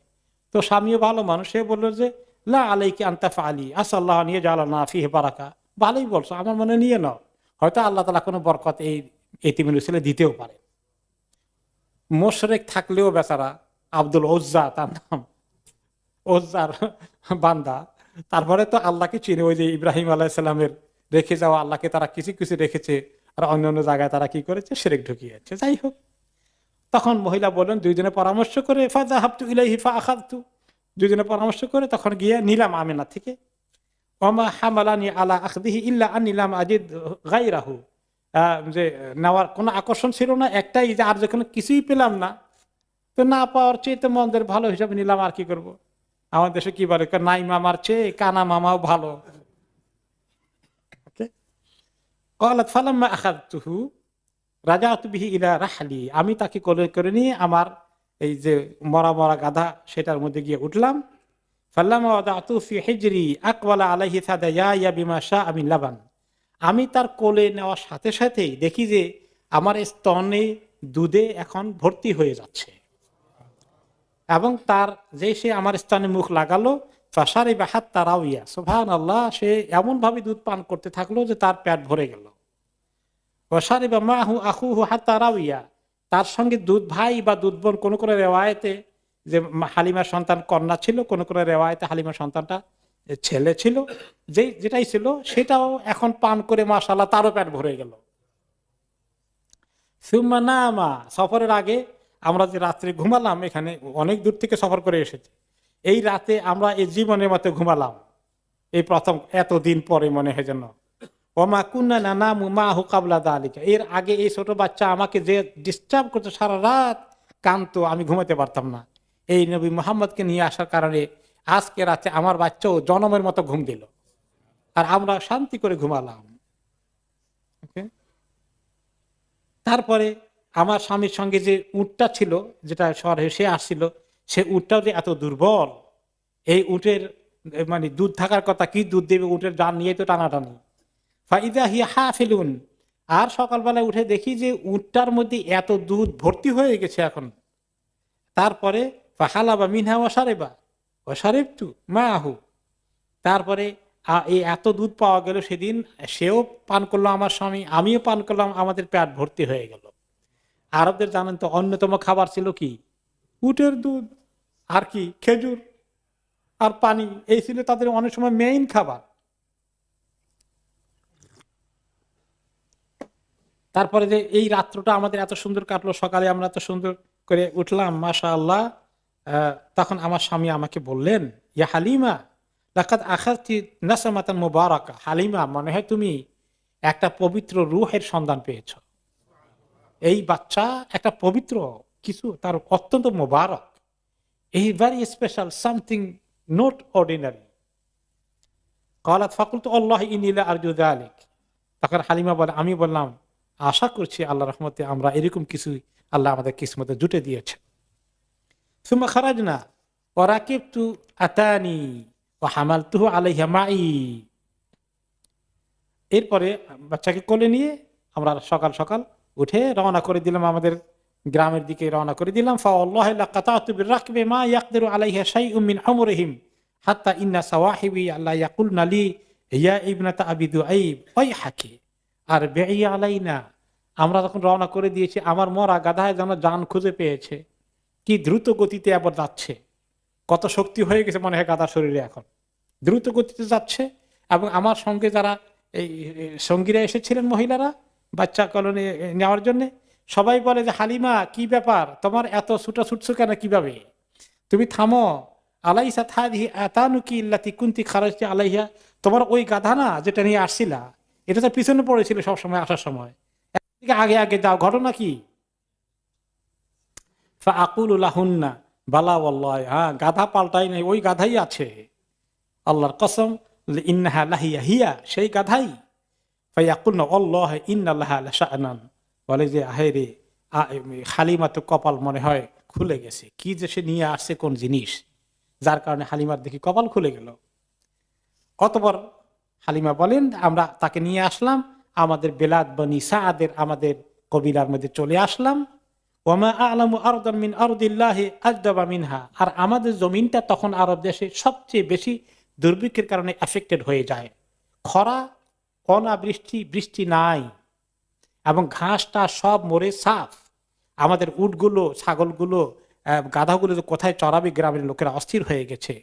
তো স্বামীও ভালো মানুষ, সে বললো যে লা আলাইকি আনতা ফাআলি আসাল্লাহ নিয়ে জালানা ফিহি বারাকা। ভালোই বলছো, আমার মনে নিয়ে নাও, হয়তো আল্লাহ তাআলা কোনো বরকত এই এতিমের ছেলে দিতেও পারে। মোশরেক থাকলেও বেচারা, আব্দুল ওজ্জা তার নাম, ওজ্জার বান্দা, তারপরে তো আল্লাহকে চিনে। ওই যে ইব্রাহিম আলাইহিস সালামের রেখে যাওয়া আল্লাহকে তারা কিছু কিছু রেখেছে, আর অন্যান্য জায়গায় তারা কি করেছে, শিরক ঢুকিয়েছে। যাই হোক, তখন মহিলা বললেন, দুইজনে পরামর্শ করে ফাযাহাবতু ইলাইহি ফাআখাযতু, দুইজনে পরামর্শ করে তখন গিয়ে নিলাম আমিনা থেকে। ওমা হামালানি আলা আখদিহি ইল্লা আন্নী লাম আজিদ গায়রাহু, যে নেওয়ার কোনো আকর্ষণ ছিল না, একটাই যে আর যখন কিছুই পেলাম না, তো না পাওয়ার চেয়ে তো মন্দের ভালো হিসাবে নিলাম, আর কি করব। আমার দেশে কি বলে, নাই মামার চেয়ে কানা মামাও ভালো। ক্বালাত ফালাম্মা আখাযতুহু রাজাআতু বিহি ইলা রাহলি, আমি তাকে কোলে করে নিয়ে আমার এই যে মরা মরা গাধা সেটার মধ্যে গিয়ে উঠলাম। ফাল্লামা ওয়াদাতু ফি হিজরি আকবালা আলাইহি সাদায়া বিমা শাআ মিন লাবান, আমি তার কোলে নেওয়ার সাথে সাথেই দেখি যে আমার স্তনে দুধে এখন ভর্তি হয়ে যাচ্ছে। এবং তার যে সে আমার স্তনে মুখ লাগালো, ফাসারি বাহাত তারাউইয়া, সুবহানাল্লাহ, সে এমন ভাবে দুধ পান করতে থাকলো যে তার পেট ভরে গেল। ফাসারি বা মাহু আখুহু হাত্তা রাউইয়া, তার সঙ্গে দুধ ভাই বা দুধ বোন, কোন কোন রেওয়ায়েতে যে হালিমার সন্তান কন্যা ছিল, কোন কোন রেওয়ায়েতে হালিমার সন্তানটা ছেলে ছিল, যেটাই ছিল সেটাও এখন পান করে মাশাআল্লাহ তারও পেট ভরে গেল। সুম্মা নামা, সফরের আগে আমরা যে রাত্রে ঘুমালাম, এখানে অনেক দূর থেকে সফর করে এসেছি, এই রাতে আমরা এই জীবনের মতো ঘুমালাম, এই প্রথম এতদিন পরে মনে হয় যেন। ওমা কুন্না নানামু মাহু কাবলা দালিকা, এর আগে এই ছোট বাচ্চা আমাকে যে ডিস্টার্ব করতো, সারা রাত কাঁদতো, আমি ঘুমাতে পারতাম না। এই নবী মুহাম্মদকে নিয়ে আসার কারণে আজকে রাতে আমার বাচ্চাও জনমের মতো ঘুম দিল, আর আমরা শান্তি করে ঘুমালাম। ওকে, তারপরে আমার স্বামীর সঙ্গে যে উটটা ছিল, যেটা শহরে সে আসছিল, সে উটটাও যে এত দুর্বল, এই উটের মানে দুধ থাকার কথা, কি দুধ দেবে, উটের জান নিয়ে তো টানাটানি। ফাইদা হিয়া হা ফেলুন, আর সকালবেলায় উঠে দেখি যে উটটার মধ্যে এত দুধ ভর্তি হয়ে গেছে এখন। তারপরে ফাহালাবা মিনহা ওয়াসারেবা ওয়াসারেবতু মা আহু, তারপরে এই এত দুধ পাওয়া গেল সেদিন, সেও পান করলো আমার স্বামী, আমিও পান করলাম, আমাদের পেট ভর্তি হয়ে গেল। আরবদের জানেন তো অন্যতম খাবার ছিল কি, উটের দুধ, আর কি খেজুর আর পানি, এই ছিল তাদের অনেক সময় মেইন খাবার। তারপরে যে এই রাত্রটা আমাদের এত সুন্দর কাটলো, সকালে আমরা এত সুন্দর করে উঠলাম মাশাআল্লাহ। তখন আমার স্বামী আমাকে বললেন, ইয়া হালিমা লাকাদ আখাযতি নাসমাতান মুবারাকা, হালিমা, মনে হয় তুমি একটা পবিত্র রূহের সন্ধান পেয়েছো। এই বাচ্চা একটা পবিত্র কিছু, তার অত্যন্ত মোবারক, এই very special, something not ordinary. ক্বালাত ফাকুলতু আল্লাহি ইন্নী লা আরজু যালিক, তখন হালিমা বলে, আমি বললাম আশা করছি আল্লাহর রহমতে আমরা এরকম কিছু আল্লাহ আমাদের কিসমতে জুটে দিয়েছে। সুম্মা খারাজনা ওয়া রাকিবতু আতানি ওয়া হামালতুহু আলাইহা মাই, এরপরে বাচ্চাকে কোলে নিয়ে আমরা সকাল সকাল উঠে রওনা করে দিলাম, আমাদের গ্রামের দিকে রওনা করে দিলাম। ফাওয়াল্লাহি লাকাতাতু বিররাকবি মা ইয়াকদিরু আলাইহা শাইউম মিন আমরিহিম হাত্তা ইন্না সাওয়াহিবি আল্লাহ ইয়াকুলনা লি ইয়া ইবনাতা আবি দুআইব ওয়াইহাকি আর বেঈ আলাইনা, আমরা যখন রওনা করে দিয়েছি, আমার মরা গাধায় যেন জান খুঁজে পেয়েছে, কি দ্রুত গতিতে আবার যাচ্ছে, কত শক্তি হয়ে গেছে মনে হয় গাধার শরীরে, এখন দ্রুত গতিতে যাচ্ছে। এবং আমার সঙ্গে যারা এই সঙ্গীরা এসেছিলেন, মহিলারা বাচ্চা কলোনি নেওয়ার জন্য, সবাই বলে যে হালিমা কি ব্যাপার, তোমার এত ছুটা ছুটছো কেন, কিভাবে, তুমি থামো। আলাইসা থাদিহি আতানুকি ইল্লাতি কুনতি খারাজতি আলাইহা, তোমার ওই গাধা না যেটা নিয়ে আসছিলা, এটা তো পিছনে পড়েছিল সবসময় আসার সময়, আগে আগে যাও, ঘটনা কি? ফাআকুলুলাহুন্না বালা ওয়াল্লাহি, হ্যাঁ গাধা পাল্টাই নাই, ওই গাধাই আছে, আল্লাহর কসম, ইন্নাহা লাহিয়া হিয়া, সেই গাধাই। ফায়াকুলনা আল্লাহি ইন্নাল্লাহা লাশাআনান, বলে যে আহেরে হালিমা তো কপাল মনে হয় খুলে গেছে, কি যে সে নিয়ে আসছে কোন জিনিস, যার কারণে হালিমার দেখি কপাল খুলে গেল। অতঃপর হালিমা বলেন, আমরা তাকে নিয়ে আসলাম, আমাদের বেলাদ বনি সাআদের আমাদের কবিলার মধ্যে চলে আসলাম। ওয়ামা আ'লামু আরদান মিন আরদিল্লাহি আজদাবা মিনহা, আর আমাদের জমিনটা তখন আরব দেশে সবচেয়ে বেশি দুর্ভিক্ষের কারণে এফেক্টেড হয়ে যায়, খরা, অনাবৃষ্টি, বৃষ্টি নাই, এবং ঘাসটা সব মরে সাফ। আমাদের উটগুলো, ছাগলগুলো, গাধাগুলো যে কোথায় চড়াবে, গ্রামের লোকেরা অস্থির হয়ে গেছে।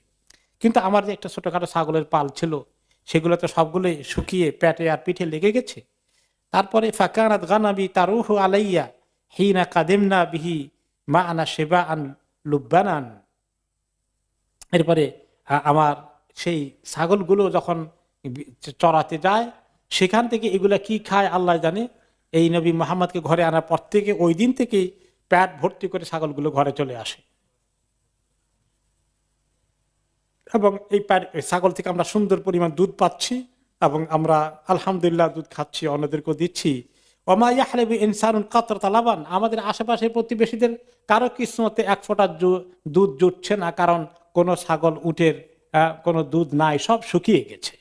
কিন্তু আমার যে একটা ছোটখাটো ছাগলের পাল ছিল, সেগুলো তো সবগুলোই শুকিয়ে পেটে আর পিঠে লেগে গেছে। তারপরে ফাকানাত গানাবি তারুহু আলাইয়া হিনা কাদিমনা বিহি মা আনা সেবা আন লুব্বানান, এরপরে আমার সেই ছাগলগুলো যখন চড়াতে যায়, সেখান থেকে এগুলা কি খায় আল্লাহ জানে। এই নবী মুহাম্মদকে ঘরে আনার পর থেকে ওই দিন থেকেই পেট ভর্তি করে ছাগলগুলো ঘরে চলে আসে, এবং এই ছাগল থেকে আমরা সুন্দর পরিমাণ দুধ পাচ্ছি, এবং আমরা আলহামদুলিল্লাহ দুধ খাচ্ছি, অন্যদেরকেও দিচ্ছি। ওমা ইয়াহলিবু ইনসানুন কাতরাতা লাবান, আমাদের আশেপাশের প্রতিবেশীদের কারো কিসমতে এক ফোঁটা দুধ জুটছে না, কারণ কোনো ছাগল উটের কোনো দুধ নাই, সব শুকিয়ে গেছে।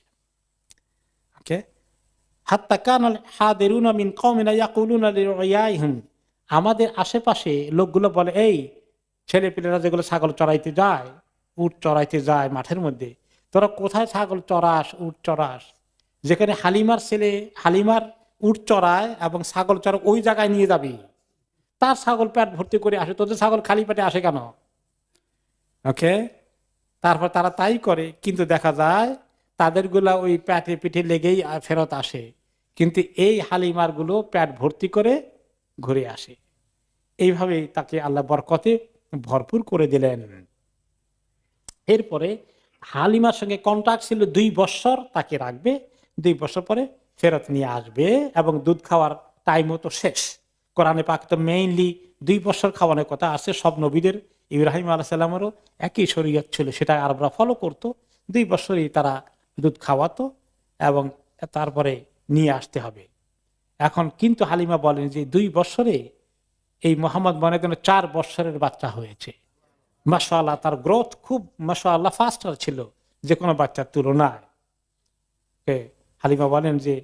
ওকে, হাত্তা কানাল হাদিরুনা মিন কওমিনা ইয়াকুলুনা লিরুয়াইহিম, আমাদের আশেপাশে লোকগুলো বলে, এই ছেলেপিলেরা যেগুলো ছাগল চড়াইতে যায়, উট চড়াইতে যায় মাঠের মধ্যে, তোরা কোথায় ছাগল চড়াস, উট চড়াস? যেখানে হালিমার ছেলে হালিমার উট চড়ায় এবং ছাগল চড়া ওই জায়গায় নিয়ে যাবি, তার ছাগল পেট ভর্তি করে আসে, তোদের ছাগল খালি পেটে আসে কেন? ওকে, তারপর তারা তাই করে, কিন্তু দেখা যায় তাদের গুলা ওই পেটে পিঠে লেগেই ফেরত আসে, কিন্তু এই হালিমার গুলো পেট ভর্তি করে ঘুরে আসে। এইভাবেই তাকে আল্লাহ বরকতে ভরপুর করে দিলেন। এরপরে হালিমার সঙ্গে কন্ট্রাক্ট ছিল 2 বছর তাকে রাখবে, 2 বছর পরে ফেরত নিয়ে আসবে, এবং দুধ খাওয়ার টাইমও তো শেষ। কোরআনে পাক তো মেইনলি 2 বছর খাওয়ানোর কথা আছে সব নবীদের। ইব্রাহিম আলাইহিস সালামেরও একই শরীয়ত ছিল, সেটা আরবরা ফলো করতো। 2 বছরই তারা দুধ খাওয়াতো এবং তারপরে নিয়ে আসতে হবে। এখন কিন্তু হালিমা বলেন যে 2 বছরে এই মোহাম্মদ মনে করেন 4 বছরের বাচ্চা হয়েছে। মাশাআল্লাহ, তার গ্রোথ খুব মাশাআল্লাহ ফাস্টার ছিল যে কোনো বাচ্চার তুলনায়। হালিমা বলেন যে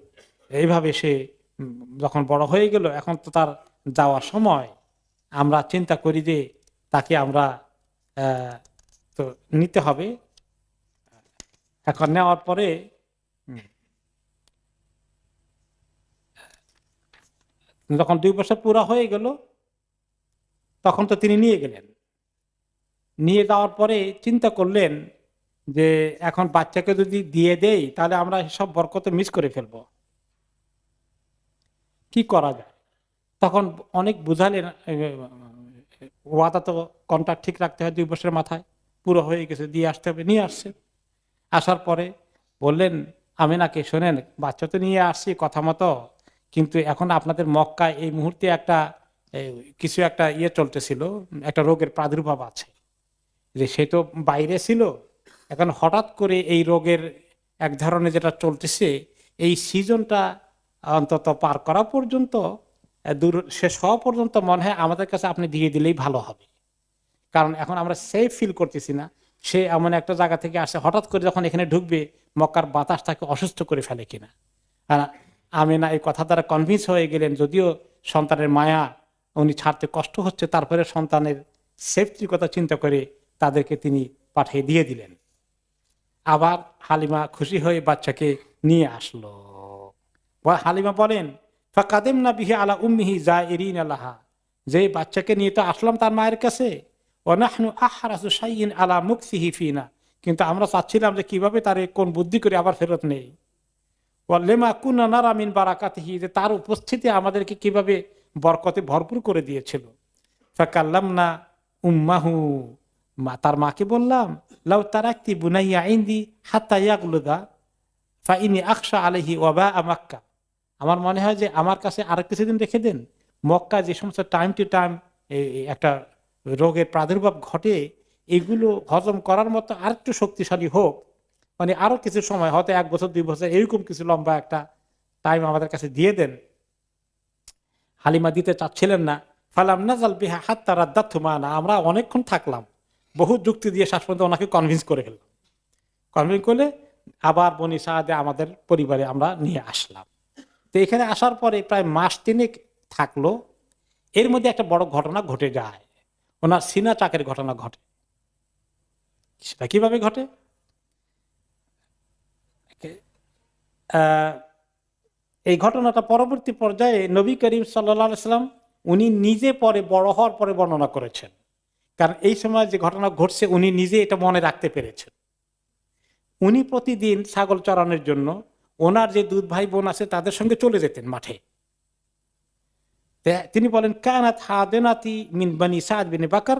এইভাবে সে যখন বড় হয়ে গেল, এখন তো তার যাওয়ার সময়, আমরা চিন্তা করি যে তাকে আমরা তো নিতে হবে। এখন নেওয়ার পরে যখন 2 বছর পুরা হয়ে গেল, তখন তো তিনি নিয়ে গেলেন। নিয়ে যাওয়ার পরে চিন্তা করলেন যে এখন বাচ্চাকে যদি দিয়ে দেই তাহলে আমরা সব বরকত মিস করে ফেলবো, কি করা যায়? তখন অনেক বুঝালেন, ওয়াদা তো কন্ট্রাক্ট ঠিক রাখতে হয়, 2 বছরের মাথায় পুরো হয়ে গেছে, দিয়ে আসতে হবে। নিয়ে আসছে, আসার পরে বললেন আমিনাকে, শোনেন বাচ্চা তো নিয়ে আসছি কথা মতো, কিন্তু এখন আপনাদের মক্কায় এই মুহূর্তে একটা কিছু একটা ইয়ে চলতেছিল, একটা রোগের প্রাদুর্ভাব আছে, যে সে তো বাইরে ছিল, এখন হঠাৎ করে এই রোগের এক ধরনের যেটা চলতেছে, এই সিজনটা অন্তত পার করা পর্যন্ত, দূর শেষ হওয়া পর্যন্ত মনে হয় আমাদের কাছে আপনি দিয়ে দিলেই ভালো হবে। কারণ এখন আমরা সেফ ফিল করতেছি না। সে এমন একটা জায়গা থেকে আসে, হঠাৎ করে যখন এখানে ঢুকবে মক্কার বাতাস তাকে অসুস্থ করে ফেলে কিনা। আমিনা এই কথা দ্বারা কনভিন্স হয়ে গেলেন, যদিও সন্তানের মায়া উনি ছাড়তে কষ্ট হচ্ছে, তারপরে সন্তানের সেফটির কথা চিন্তা করে তাদেরকে তিনি পাঠিয়ে দিয়ে দিলেন। আবার হালিমা খুশি হয়ে বাচ্চাকে নিয়ে আসলো। হালিমা বলেন ফাকাদিমনা বিহি আলা উম্মিহি জাইরিন আলাহা, যে বাচ্চাকে নিয়ে তো আসলাম তার মায়ের কাছে, ওয়া নাহনু আহরাসু শাইইন আলা মুকসিহি ফিনা, কিন্তু আমরা চাচ্ছিলাম যে কিভাবে তারে কোন বুদ্ধি করে আবার ফেরত নেই। ওয়া লিমা কুননা নারা মিন বারাকাতিহি, যে তার উপস্থিতি আমাদেরকে কিভাবে বরকতে ভরপুর করে দিয়েছিল। ফাকাল্লামনা উম্মাহু, তার মাকে বললাম লাউ তারাকতি বুনাইয়া ইনদি হাত্তা ইয়াগলুদা ফাইনি আখশা আলাইহি ওয়াবা মাক্কা, আমার মনে হয় যে আমার কাছে আর কিছুদিন রেখে দেন, মক্কা যে সমস্ত টাইম টু টাইম একটা রোগের প্রাদুর্ভাব ঘটে, এগুলো হজম করার মতো আর একটু শক্তিশালী হোক, মানে আরো কিছু সময়, হয়তো 1 বছর 2 বছর এরকম কিছু লম্বা একটা টাইম আমাদের কাছে দিয়ে দেন। হালিমা দিতে চাচ্ছিলেন না। ফালাম নাজাল বিহা হাত্তা রাদ্দাতহু মানা, আমরা অনেকক্ষণ থাকলাম, বহু যুক্তি দিয়ে শেষ পর্যন্ত ওনাকে কনভিন্স করে ফেললাম। কনভিন্স করলে আবার বনি সাআদে আমাদের পরিবারে আমরা নিয়ে আসলাম। তো এখানে আসার পরে প্রায় মাস 3 থাকলো। এর মধ্যে একটা বড় ঘটনা ঘটে যায়, ওনার সিনা চাকের ঘটনা ঘটে। সেটা কিভাবে ঘটে? এই ঘটনাটা পরবর্তী পর্যায়ে নবী করিম সাল্লাল্লাহু আলাইহি সাল্লাম উনি নিজে পরে বড় হওয়ার পরে বর্ণনা করেছেন, কারণ এই সময় যে ঘটনা ঘটছে উনি নিজে এটা মনে রাখতে পেরেছেন। উনি প্রতিদিন ছাগল চড়ানোর জন্য ওনার যে দুধ ভাই বোন আছে তাদের সঙ্গে চলে যেতেন মাঠে। তিনি বলেন কানাত হাদেনাতি মিন বনি সাদ বিন বাকর,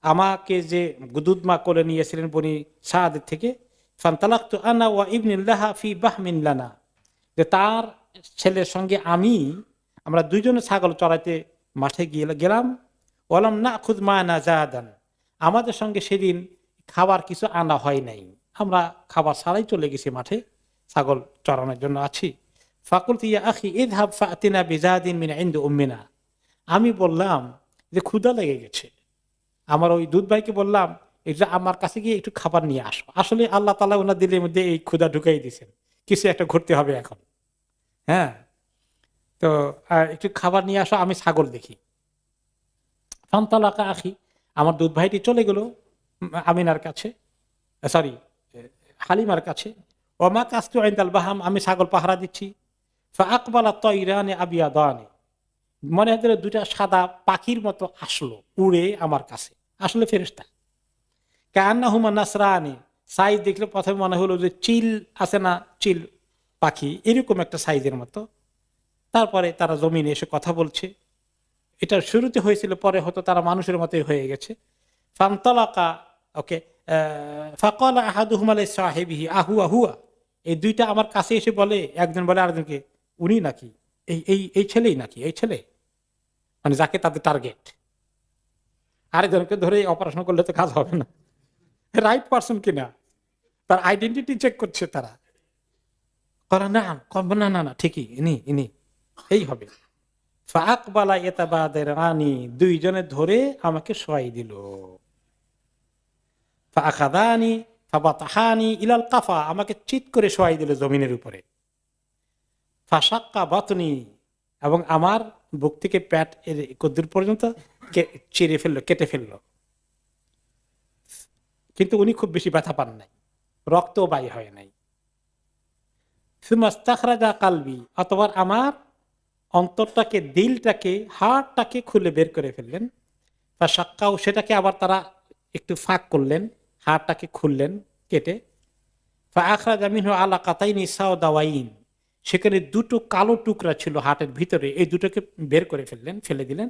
আমাকে যে দুধ মা করে নিয়েছিলেন বনি সাদ থেকে, ফান্তালাকতু আনা ওয়া ইবনুল্লাহা ফি বাহমিন লানা, যে তার ছেলের সঙ্গে আমরা 2 জনে ছাগল চড়াইতে মাঠে গেলাম। ওয়ালাম নাখুয মানা জাদান, আমাদের সঙ্গে সেদিন খাবার কিছু আনা হয় নাই, আমরা খাবার ছাড়াই চলে গেছি মাঠে, ছাগল চড়ানোর জন্য আছি। ফাকুলতু ইয়া আখি ইযহাব ফাতিনা বিজাদিন মিন ইনদি উম্মিনা, আমি বললাম যে ক্ষুধা লেগে গেছে, আমার ওই দুধ ভাইকে বললাম এটা আমার কাছে গিয়ে একটু খাবার নিয়ে আসো। আসলে আল্লাহ তাআলা ওনার দিলের মধ্যে এই ক্ষুধা ঢুকাই দিয়েছেন, কিছু একটা ঘটতে হবে এখন। হ্যাঁ, তো একটু খাবার নিয়ে আসো, আমি ছাগল দেখি। ফান্তালাকা আখি, আমার দুধ ভাইটি চলে গেল আমিনার কাছে, সরি হালিমার কাছে। ওমা কাস্তু আইন্দাল বাহাম, আমি ছাগল পাহারা দিচ্ছি। আকবালা তৈরানে আবিয়াদানে, মনে হয় দুটা সাদা পাখির মতো আসলো উড়ে আমার কাছে, আসলে ফেরেশতা। কান্না হুমা নাসরানি, সাইজ দেখলে প্রথমে মনে হলো যে চিল আছে না, চিল পাখি এরকম একটা সাইজের মতো। তারপরে তারা জমিনে এসে কথা বলছে। এটার শুরুতে হয়েছিল, পরে হয়তো তারা মানুষের মতোই হয়ে গেছে। ফান্তলাকা, ওকে, ফাকালা আহাদুহুমা লিসাহিবিহি আহুয়া হুয়া, এই দুইটা আমার কাছে এসে বলে, একজন বলে আরেকজনকে, উনি নাকি, এই এই এই ছেলেই নাকি, এই ছেলে, মানে যাকে তাদের টার্গেট। আরেকজনকে ধরে অপারেশন করলে তো কাজ হবে না, রাইট পারসন কিনা তার আইডেন্টিটি চেক করছে তারা। করা না, না না না, ঠিকই ইনি ইনি, এই হবে। ফাকবালা ইতাবাদের রানী, দুইজনে ধরে আমাকে শোয়াই দিল। ফাখাদানি ফাবাতাহানি ইলাল কাফা, আমাকে চিৎ করে শোয়াই দিল জমিনের উপরে। ফাশাক্কা বাতনি, এবং আমার বুক থেকে প্যাট এর কদ্দুর পর্যন্ত চিরে ফেললো, কেটে ফেললো। কিন্তু উনি খুব বেশি ব্যথা পান নাই, রক্ত বাই হয় নাই। সুমাস্তাখরাজা কালবি, অতবার আমার অন্তরটাকে, দিলটাকে, হাড়টাকে খুলে বের করে ফেললেন। তা সাক্কাও, সেটাকে আবার তারা একটু ফাঁক করলেন, হাড়টাকে খুললেন কেটে। আখরাজা মিনহু আলা কাতাইনি সাওদাওয়াইন, সেখানে দুটো কালো টুকরা ছিল হাটের ভিতরে, এই দুটোকে বের করে ফেললেন, ফেলে দিলেন।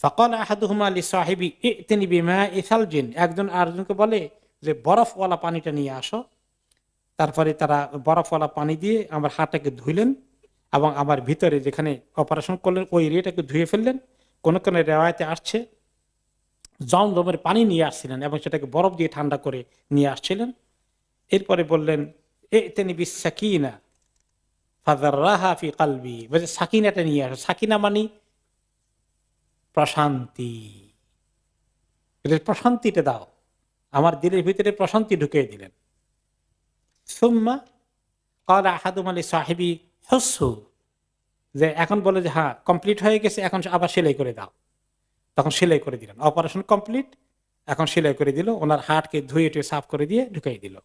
ফাকাল আহাদুহুমা লিসাহিবি ইতিনি বিমাই সালজিন, একজন আরেকজনকে বলে যে বরফওয়ালা পানিটা নিয়ে আসো। তারপরে তারা বরফওয়ালা পানি দিয়ে আমার হাতটাকে ধুইলেন এবং আমার ভিতরে যেখানে অপারেশন করলেন ওই এরিয়াটাকে ধুয়ে ফেললেন। কোন কোন রেওয়ায়তে আসছে জমজমের পানি নিয়ে আসছিলেন এবং সেটাকে বরফ দিয়ে ঠান্ডা করে নিয়ে আসছিলেন। এরপরে বললেন ইতিনি বিসাকিনা ফাযাররাহা ফি কলবি, বলে সাকিনাটা নিয়ে আসো। সাকিনা মানে প্রশান্তি, প্রশান্তিটা দাও, আমার দিলের ভিতরে প্রশান্তি ঢুকিয়ে দিলেন। সুম্মা ক্বালা আহাদুহুমা লিসাহিবি হুসহু, যে এখন বলে যে হ্যাঁ কমপ্লিট হয়ে গেছে, এখন আবার সেলাই করে দাও। তখন সেলাই করে দিলেন, অপারেশন কমপ্লিট, এখন সেলাই করে দিল, ওনার হাটকে ধুয়ে টুয়ে সাফ করে দিয়ে ঢুকাই দিল।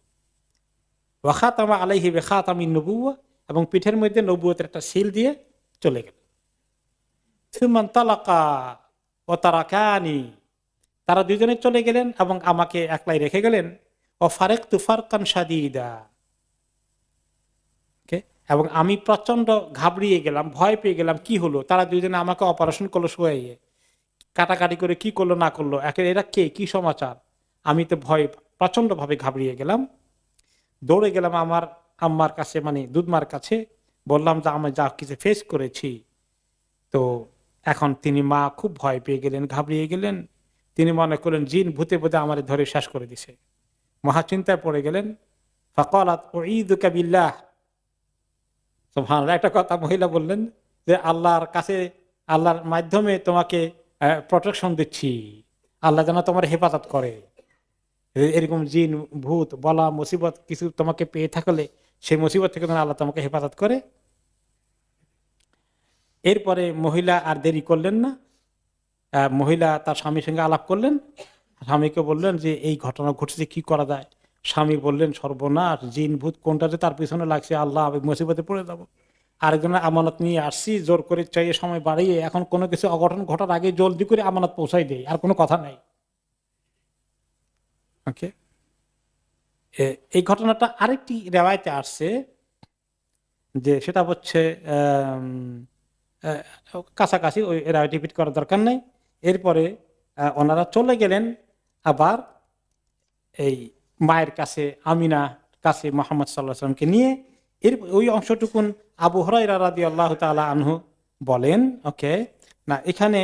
ওয়া খাতামা আলাইহি বিখাতামিন নবুওয়া, এবং পিঠের মধ্যে নবুয়তের একটা সিল দিয়ে চলে গেল। সুম্মান তালাকা ওয়া তারাকানি, তারা দুজনে চলে গেলেন এবং আমাকে একলাই রেখে গেলেন। ও ফারাকতু ফারকান শাদীদা, এবং আমি প্রচন্ড ঘাবড়িয়ে গেলাম, ভয় পেয়ে গেলাম। কি হলো, তারা দুইজনে আমাকে অপারেশন করলো, শোয়াইয়ে কাটাকাটি করে কি করলো না করলো, এরা কে, কি সমাচার, আমি তো ভয় প্রচন্ড ভাবে ঘাবড়িয়ে গেলাম। দৌড়ে গেলাম আমার আম্মার কাছে, মানে দুধমার কাছে, বললাম যে আমি যা কিছু ফেস করেছি। তো এখন তিনি মা খুব ভয় পেয়ে গেলেন, ঘাবড়িয়ে গেলেন। তিনি মনে করলেন জিন ভূতে ভূতে আমার ধরে শেষ করে দিছে, মহাচিন্তায় পড়ে গেলেন। ফাকালাত উঈদুকা বিল্লাহ, সুবহানাল্লাহ, একটা কথা মহিলা বললেন যে আল্লাহর কাছে, আল্লাহর মাধ্যমে তোমাকে প্রোটেকশন দিচ্ছি, আল্লাহ যেন তোমার হেফাজত করে। এরকম জিন ভূত বলা মুসিবত কিছু তোমাকে পেয়ে থাকলে সেই মুসিবত থেকে যেন আল্লাহ তোমাকে হেফাজত করে। এরপরে মহিলা আর দেরি করলেন না, মহিলা তার স্বামীর সঙ্গে আলাপ করলেন। স্বামীকে বললেন যে এই ঘটনা ঘটেছে, কি করা যায়। স্বামী বললেন সর্বনাশ, জিন ভূত কোনটা যে তার পিছনে লাগছে, আল্লাহ আমি মুসিবতে পড়ে যাবো। আরেকজনের আমানত নিয়ে আসছি, জোর করে চাইয়ে সময় বাড়িয়ে, এখন কোনো কিছু অঘটন ঘটার আগে জলদি করে আমানত পৌঁছাই দেয়, আর কোনো কথা নাই। ওকে, এই ঘটনাটা আরেকটি রেওয়ায়তে আসছে, যে সেটা হচ্ছে কাছাকাছি, ওই রেওয়ায়ত রিপিট করার দরকার নাই। এরপরে ওনারা চলে গেলেন আবার এই মায়ের কাছে, আমিনা কাছে, মুহাম্মদ সাল্লাল্লাহু আলাইহি ওয়াসাল্লামকে নিয়ে। এর ওই অংশটুকুন আবু হুরায়রা রাদিয়াল্লাহু তাআলা আনহু বলেন। ওকে, না এখানে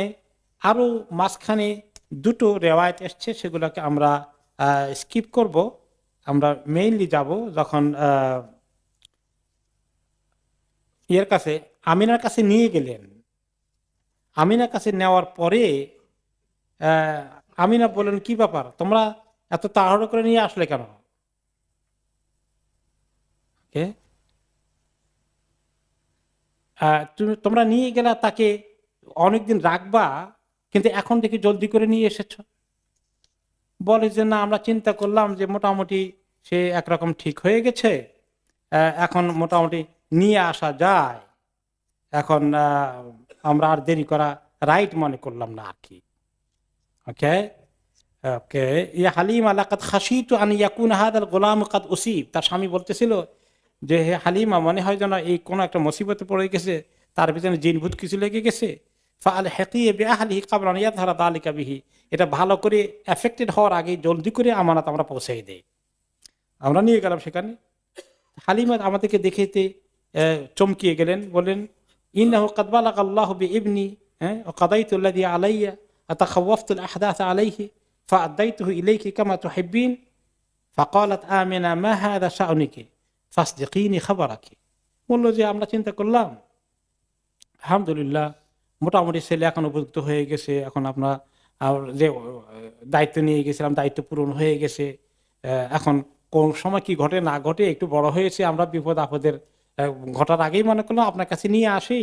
আরো মাঝখানে দুটো রেওয়ায়েত এসছে, সেগুলোকে আমরা স্কিপ করব। আমরা মেইনলি যাব যখন ইয়ের কাছে, আমিনার কাছে নিয়ে গেলেন। আমিনার কাছে নেওয়ার পরে আমিনা বলেন, কি ব্যাপার, তোমরা এত তাড়াহুড়ো করে নিয়ে আসলে কেন? তোমরা নিয়ে গেলা তাকে, অনেকদিন রাখবা, কিন্তু এখন দেখি জলদি করে নিয়ে এসেছ। বলে যে না, আমরা চিন্তা করলাম যে মোটামুটি সে একরকম ঠিক হয়ে গেছে, এখন মোটামুটি নিয়ে আসা যায়, এখন আমরা আর দেরি করা রাইট মনে করলাম না আর কি। ওকে ওকে, ইয়া হালিমা লাকাদ খাশিতু আন ইয়াকুনা হাদাল গোলাম কাদ উসিব। তার স্বামী বলতেছিল যে হে হালিমা, মনে হয় যেন এই কোনো একটা মুসিবতে পড়ে গেছে, তার পিছনে জিনভূত কিছু লেগে গেছে। ফাআল হাকিয়া বিআহলিহি ক্বাবলা আন ইয়াযহারা যালিকা বিহি। এটা ভালো করে এফেক্টেড হওয়ার আগে জলদি করে আমানত আমরা পৌঁছে দেই। আমরা নিয়ে গেলাম সেখানে। হালিমা আমাদেরকে দেখেতে চমকিয়ে গেলেন, বলেন ইন্নাহু কাদ বালাগা আল্লাহু বিইবনি ওয়া কাদাইতু আল্লাযী আলাইয়া আতাখাওয়াফতু আল আহদাথ আলাইহি ফাআদাইতুহু ইলাইকি কামা তুহিব্বিন ফাকালাত আমিনা মা হাযা শা'নুকি ফাসদিকিনি খাবারাকি। বলল যে আমরা চিন্তা করলাম আলহামদুলিল্লাহ মোটামুটি ছেলে এখন উপযুক্ত হয়ে গেছে, এখন আমরা যে দায়িত্ব নিয়ে গেছিলাম দায়িত্ব পূরণ হয়ে গেছে, এখন কোন সময় কি ঘটে না ঘটে একটু বড় হয়েছে, আমরা বিপদ আপদের ঘটার আগেই মনে করলাম আপনার কাছে নিয়ে আসি,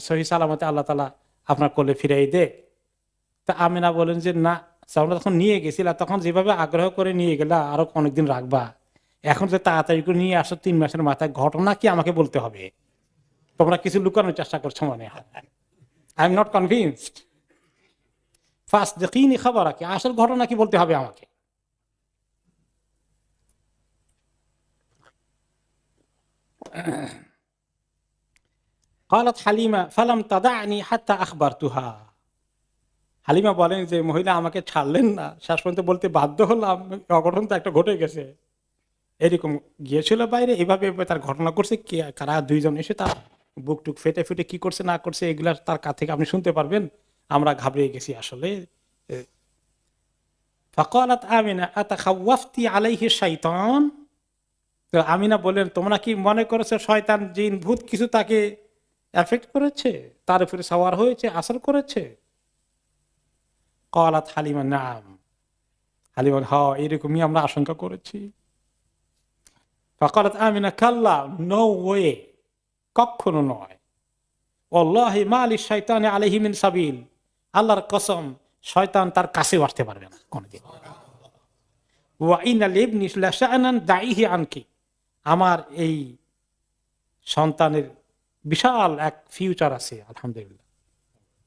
সহি সালামতে আল্লাহ তাআলা আপনার কোলে ফিরাই দে। তা আমিনা বলেন যে না, আমরা তখন নিয়ে গেছিলাম, তখন যেভাবে আগ্রহ করে নিয়ে গেলা আরো অনেকদিন রাখবা, এখন যে তাড়াতাড়ি করে নিয়ে আসো 3 মাসের মাথায়, ঘটনা কি আমাকে বলতে হবে? তোমরা কিছু লুকানোর চেষ্টা করছো মনে হয়। I am not convinced. ফাসদিকিনি খাবারাকি, আসল ঘটনা কি বলতে হবে আমাকে। قالت হালিমা ফালাম তাদানি হাত্তা আখবারতুহা। হালিমা বলেন যে মহিলা আমাকে ছাড়লেন না, শেষ পর্যন্ত বলতে বাধ্য হলাম অঘটন তো একটা ঘটে গেছে। এরকম গিয়েছিল বাইরে, এভাবে তার ঘটনা করছে, কে কারা দুইজন এসে তার বুক টুক ফেটে ফেটে কি করছে না করছে এগুলা তার কাছ থেকে আপনি শুনতে পারবেন। আমরা ঘাবড়িয়ে গেছি আসলে। ফাকালাত আমিনা আতাখাওয়াফতি আলাইহি শাইতান। তো আমিনা বলেন তোমরা কি মনে করেছো শয়তান জিন ভূত কিছু তাকে এফেক্ট করেছে, তার উপরে সাওয়ার হয়েছে, আসর করেছে? ক্বালাত হালিমা নাম। হালিমা হ্যাঁ, এরকমই আমরা আশঙ্কা করেছি। ফাকালাত আমিনা কাল্লা, নো ওয়ে, কখনো নয়। ওয়াল্লাহি মা লিশ-শাইতানি আলাইহি মিন সাবিল, আল্লাহর কসম শয়তান তার কাছে আসতে পারবে না কোনদিন। ওয়া ইন্না লিবনি লাশানান দাইহি আনকি, আমার এই সন্তানের বিশাল এক ফিউচার আছে আলহামদুলিল্লাহ।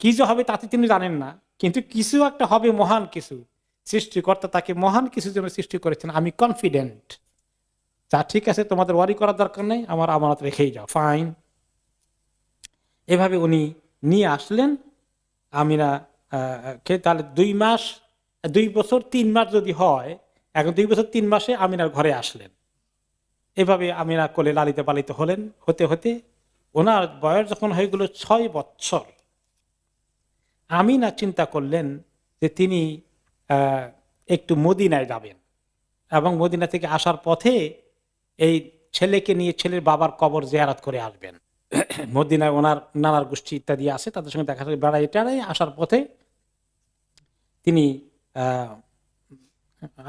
কি যে হবে তাতে তিনি জানেন না, কিন্তু কিছু একটা হবে, মহান কিছু। সৃষ্টিকর্তা তাকে মহান কিছু জন্য সৃষ্টি করেছেন, আমি কনফিডেন্ট। যা ঠিক আছে, তোমাদের ওয়ারি করার দরকার নেই, আমার আমানত রেখেই যাও, ফাইন। এভাবে উনি নিয়ে আসলেন আমিনা কে। তাহলে 2 বছর 3 মাস যদি হয়, এখন 2 বছর 3 মাসে আমিনার ঘরে আসলেন। এভাবে আমিনা কোলে লালিত পালিত হলেন। হতে হতে ওনার বয়স যখন হয়ে গেল 6 বছর, আমিনা চিন্তা করলেন যে তিনি একটু মদিনায় যাবেন এবং মদিনা থেকে আসার পথে এই ছেলেকে নিয়ে ছেলের বাবার কবর জিয়ারত করে আসবেন। মদিনায় ওনার নানার গোষ্ঠী ইত্যাদি আছে, তাদের সঙ্গে দেখা যায়। বেড়াই টেড়াই আসার পথে তিনি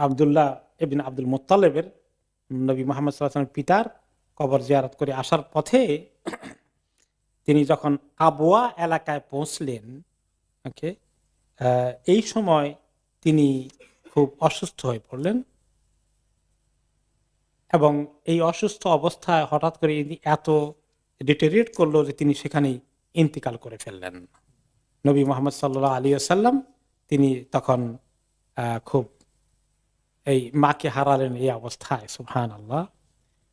আব্দুল্লাহ ইবনে আব্দুল মুত্তালিবের, নবী মুহাম্মদ সাল্লাল্লাহু আলাইহি ওয়াসাল্লামের পিতার কবর জিয়ারত করে আসার পথে তিনি যখন আবওয়া এলাকায় পৌঁছলেন, ওকে, এই সময় তিনি খুব অসুস্থ হয়ে পড়লেন এবং এই অসুস্থ অবস্থায় হঠাৎ করে এত ডিটেরিয়েট করলো যে তিনি সেখানেই ইন্তিকাল করে ফেললেন। নবী মুহাম্মদ সাল্লাল্লাহু আলাইহি ওয়াসাল্লাম তিনি তখন খুব এই মাকে হারালেন এই অবস্থায়, সুবহানাল্লাহ।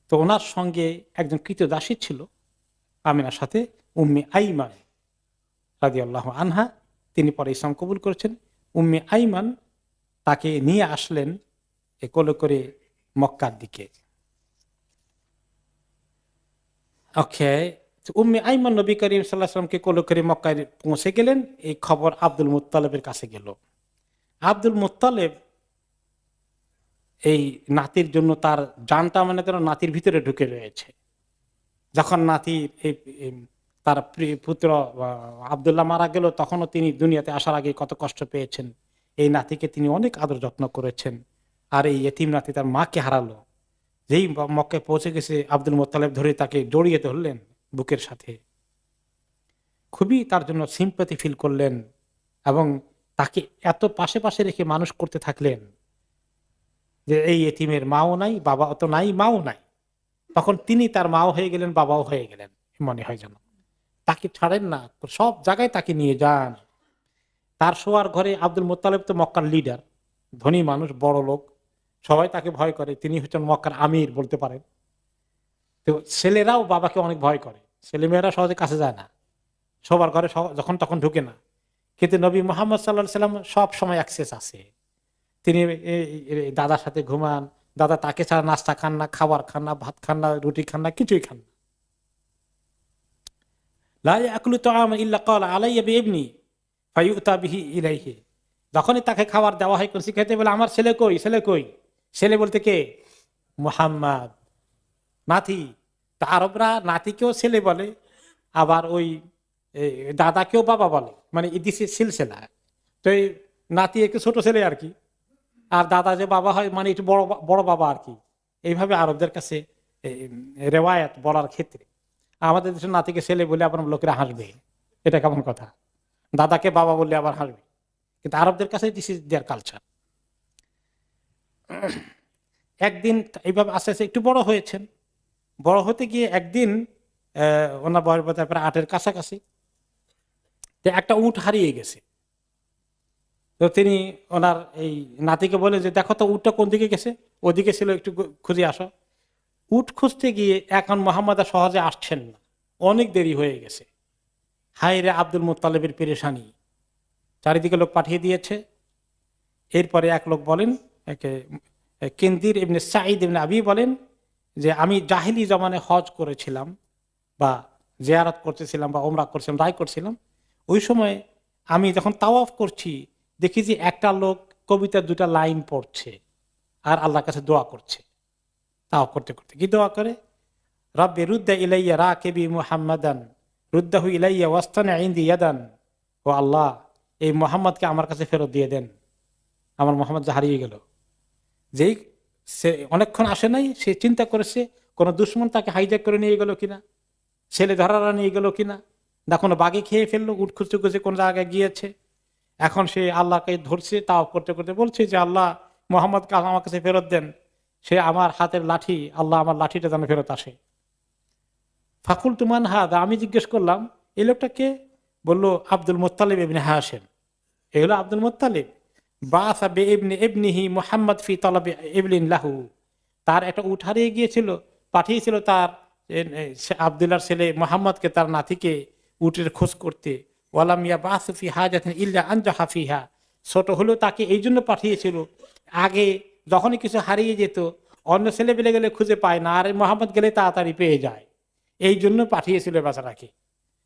তো ওনার সঙ্গে একজন কৃতদাসী ছিল আমিনার সাথে, উম্মে আইমান রাদিয়াল্লাহু আনহা। তিনি পরে ইসলাম কবুল করেছেন। উম্মে আইমান তাকে নিয়ে আসলেন কোলে করে মক্কার দিকে। ওকে, উম্মে আইমান নবী করিম সাল্লাল্লাহু আলাইহি ওয়াসাল্লামকে কোলে করে মক্কায় পৌঁছে গেলেন। এই খবর আব্দুল মুত্তালিবের কাছে গেল। আব্দুল মুত্তালিব এই নাতির জন্য তার জানটা মানে যেন নাতির ভিতরে ঢুকে রয়েছে। যখন নাতির তার পুত্র আব্দুল্লাহ মারা গেল, তখনও তিনি দুনিয়াতে আসার আগে কত কষ্ট পেয়েছেন। এই নাতিকে তিনি অনেক আদর যত্ন করেছেন। আর এই এতিম নাতি তার মাকে হারালো। যেই মক্কায় পৌঁছে গেছে, আব্দুল মুত্তালিব ধরে তাকে জড়িয়ে ধরলেন, বুকের সাথে, খুবই তার জন্য সিম্প্যাথি ফিল করলেন এবং তাকে এত পাশে পাশে রেখে মানুষ করতে থাকলেন যে এই এতিমের মাও নাই, বাবা তো নাই, মাও নাই, তখন তিনি তার মাও হয়ে গেলেন, বাবাও হয়ে গেলেন মনে হয় যেন। তাকে ছাড়েন না, সব জায়গায় তাকে নিয়ে যান। তার শোয়ার ঘরে আব্দুল মোত্তালেব তো মক্কার লিডার, ধনী মানুষ, বড় লোক, সবাই তাকে ভয় করে, তিনি হচ্ছেন মক্কার আমির বলতে পারেন। তো ছেলেরাও বাবাকে অনেক ভয় করে, ছেলেমেয়েরা সহজে কাছে যায় না, সবার ঘরে যখন তখন ঢুকে না। কিন্তু নবী মোহাম্মদ সাল্লাহ সাল্লাম সব সময় অ্যাক্সেস আছে। তিনি দাদার সাথে ঘুমান, দাদা তাকে ছাড়া নাস্তা খান না, খাবার খান না, ভাত খান না, রুটি খান না, কিছুই খান না। লা ইয়াকুলু তাআমা ইল্লা ক্বালা আলাইয়া বিইবনি ফায়ুতা বিহি ইলাইহি। যখনই তাকে খাবার দেওয়া হয়, কিছু খেতে বলে আমার ছেলে কই, ছেলে কই, ছেলে বলতে কে? মুহাম্মদ, নাতি। তা আরবরা নাতিকেও ছেলে বলে, আবার ওই দাদাকেও বাবা বলে, মানে ইদিসে সিলসিলা। তো এই নাতি একটু ছোট ছেলে আর কি, আর দাদা যে বাবা হয় মানে একটু বড় বড় বাবা আর কি। এইভাবে আরবদের কাছে রেওয়ায়াত বলার ক্ষেত্রে। আমাদের দেশের নাতিকে ছেলে বলে আবার লোকেরা হাসবে, এটা কেমন কথা, দাদাকে বাবা বললে আবার হাসবে। কিন্তু আরবদের কাছে দিস ইজ দেয়ার কালচার। একদিন এইভাবে আস্তে আস্তে একটু বড় হয়েছেন, বড় হতে গিয়ে একদিন ওনার বয়স বোধ হয় প্রায় 8-এর কাছাকাছি, একটা উট হারিয়ে গেছে। তো তিনি ওনার এই নাতিকে বলে যে দেখো তো উটটা কোন দিকে গেছে, ওদিকে ছিল, একটু খুঁজে আসো। উট খুঁজতে গিয়ে এখন মোহাম্মদ সহজে আসছেন না, অনেক দেরি হয়ে গেছে। হায় রে আব্দুল মুত্তালিবের পেরেশানি, চারিদিকে লোক পাঠিয়ে দিয়েছে। এরপরে এক লোক বলেন, কিন্দির ইবনে সাঈদ ইবনে আবি বলেন যে আমি জাহিলি জমানে হজ করেছিলাম বা জিয়ারত করতেছিলাম বা ওমরা করছিলাম, রায় করছিলাম। ওই সময় আমি যখন তাওয়াফ করছি দেখি যে একটা লোক কবিতার 2টা লাইন পড়ছে আর আল্লাহর কাছে দোয়া করছে। তাওয়াফ করতে করতে কি দোয়া করে? রাব্বি রুদ্দা ইলাইয়া রাকিবি মুহাম্মাদান রুদ্দাহু ইলাইয়া ওয়াস্তানা ইনদি ইয়াদান। ও আল্লাহ, এই মুহাম্মদকে আমার কাছে ফেরত দিয়ে দেন, আমার মুহাম্মদ হারিয়ে গেল। যেই সে অনেকক্ষণ আসে নাই, সে চিন্তা করেছে কোন দুশ্মন তাকে হাইজ্যাক করে নিয়ে গেল কিনা, ছেলে ধরারা নিয়ে গেল কিনা, না কোনো বাঘে খেয়ে ফেললো, উঠ খুঁজতে খুঁজে কোন জায়গায় গিয়েছে। এখন সে আল্লাহকে ধরছে, তাও করতে করতে বলছে যে আল্লাহ, মোহাম্মদকে আমার কাছে ফেরত দেন, সে আমার হাতের লাঠি, আল্লাহ আমার লাঠিটা যেন ফেরত আসে। ফাকুল তুমান হাদা, আমি জিজ্ঞেস করলাম এই লোকটাকে। বললো আব্দুল মুত্তালিব ইবনে হাশিম। এগুলো আব্দুল মুত্তালিব বাসা বে ইবনে ইবনিহি মুহাম্মদ ফি তালাবি ইবলিন লাহু। তার একটা উট হারিয়ে গিয়েছিল, পাঠিয়েছিল তার আব্দুল্লাহর ছেলে মোহাম্মদকে, তার নাতিকে উটের খোঁজ করতে। ওয়ালাম ইয়া বাসফি হাজাতিন ইল্লা আনজাহা ফিহা। ছোট হলেও তাকে এই জন্য পাঠিয়েছিল, আগে যখনই কিছু হারিয়ে যেত অন্য ছেলে পেলে গেলে খুঁজে পায় না, আর মোহাম্মদ গেলে তাড়াতাড়ি পেয়ে যায়, এই জন্য পাঠিয়েছিল বাচ্চাটাকে।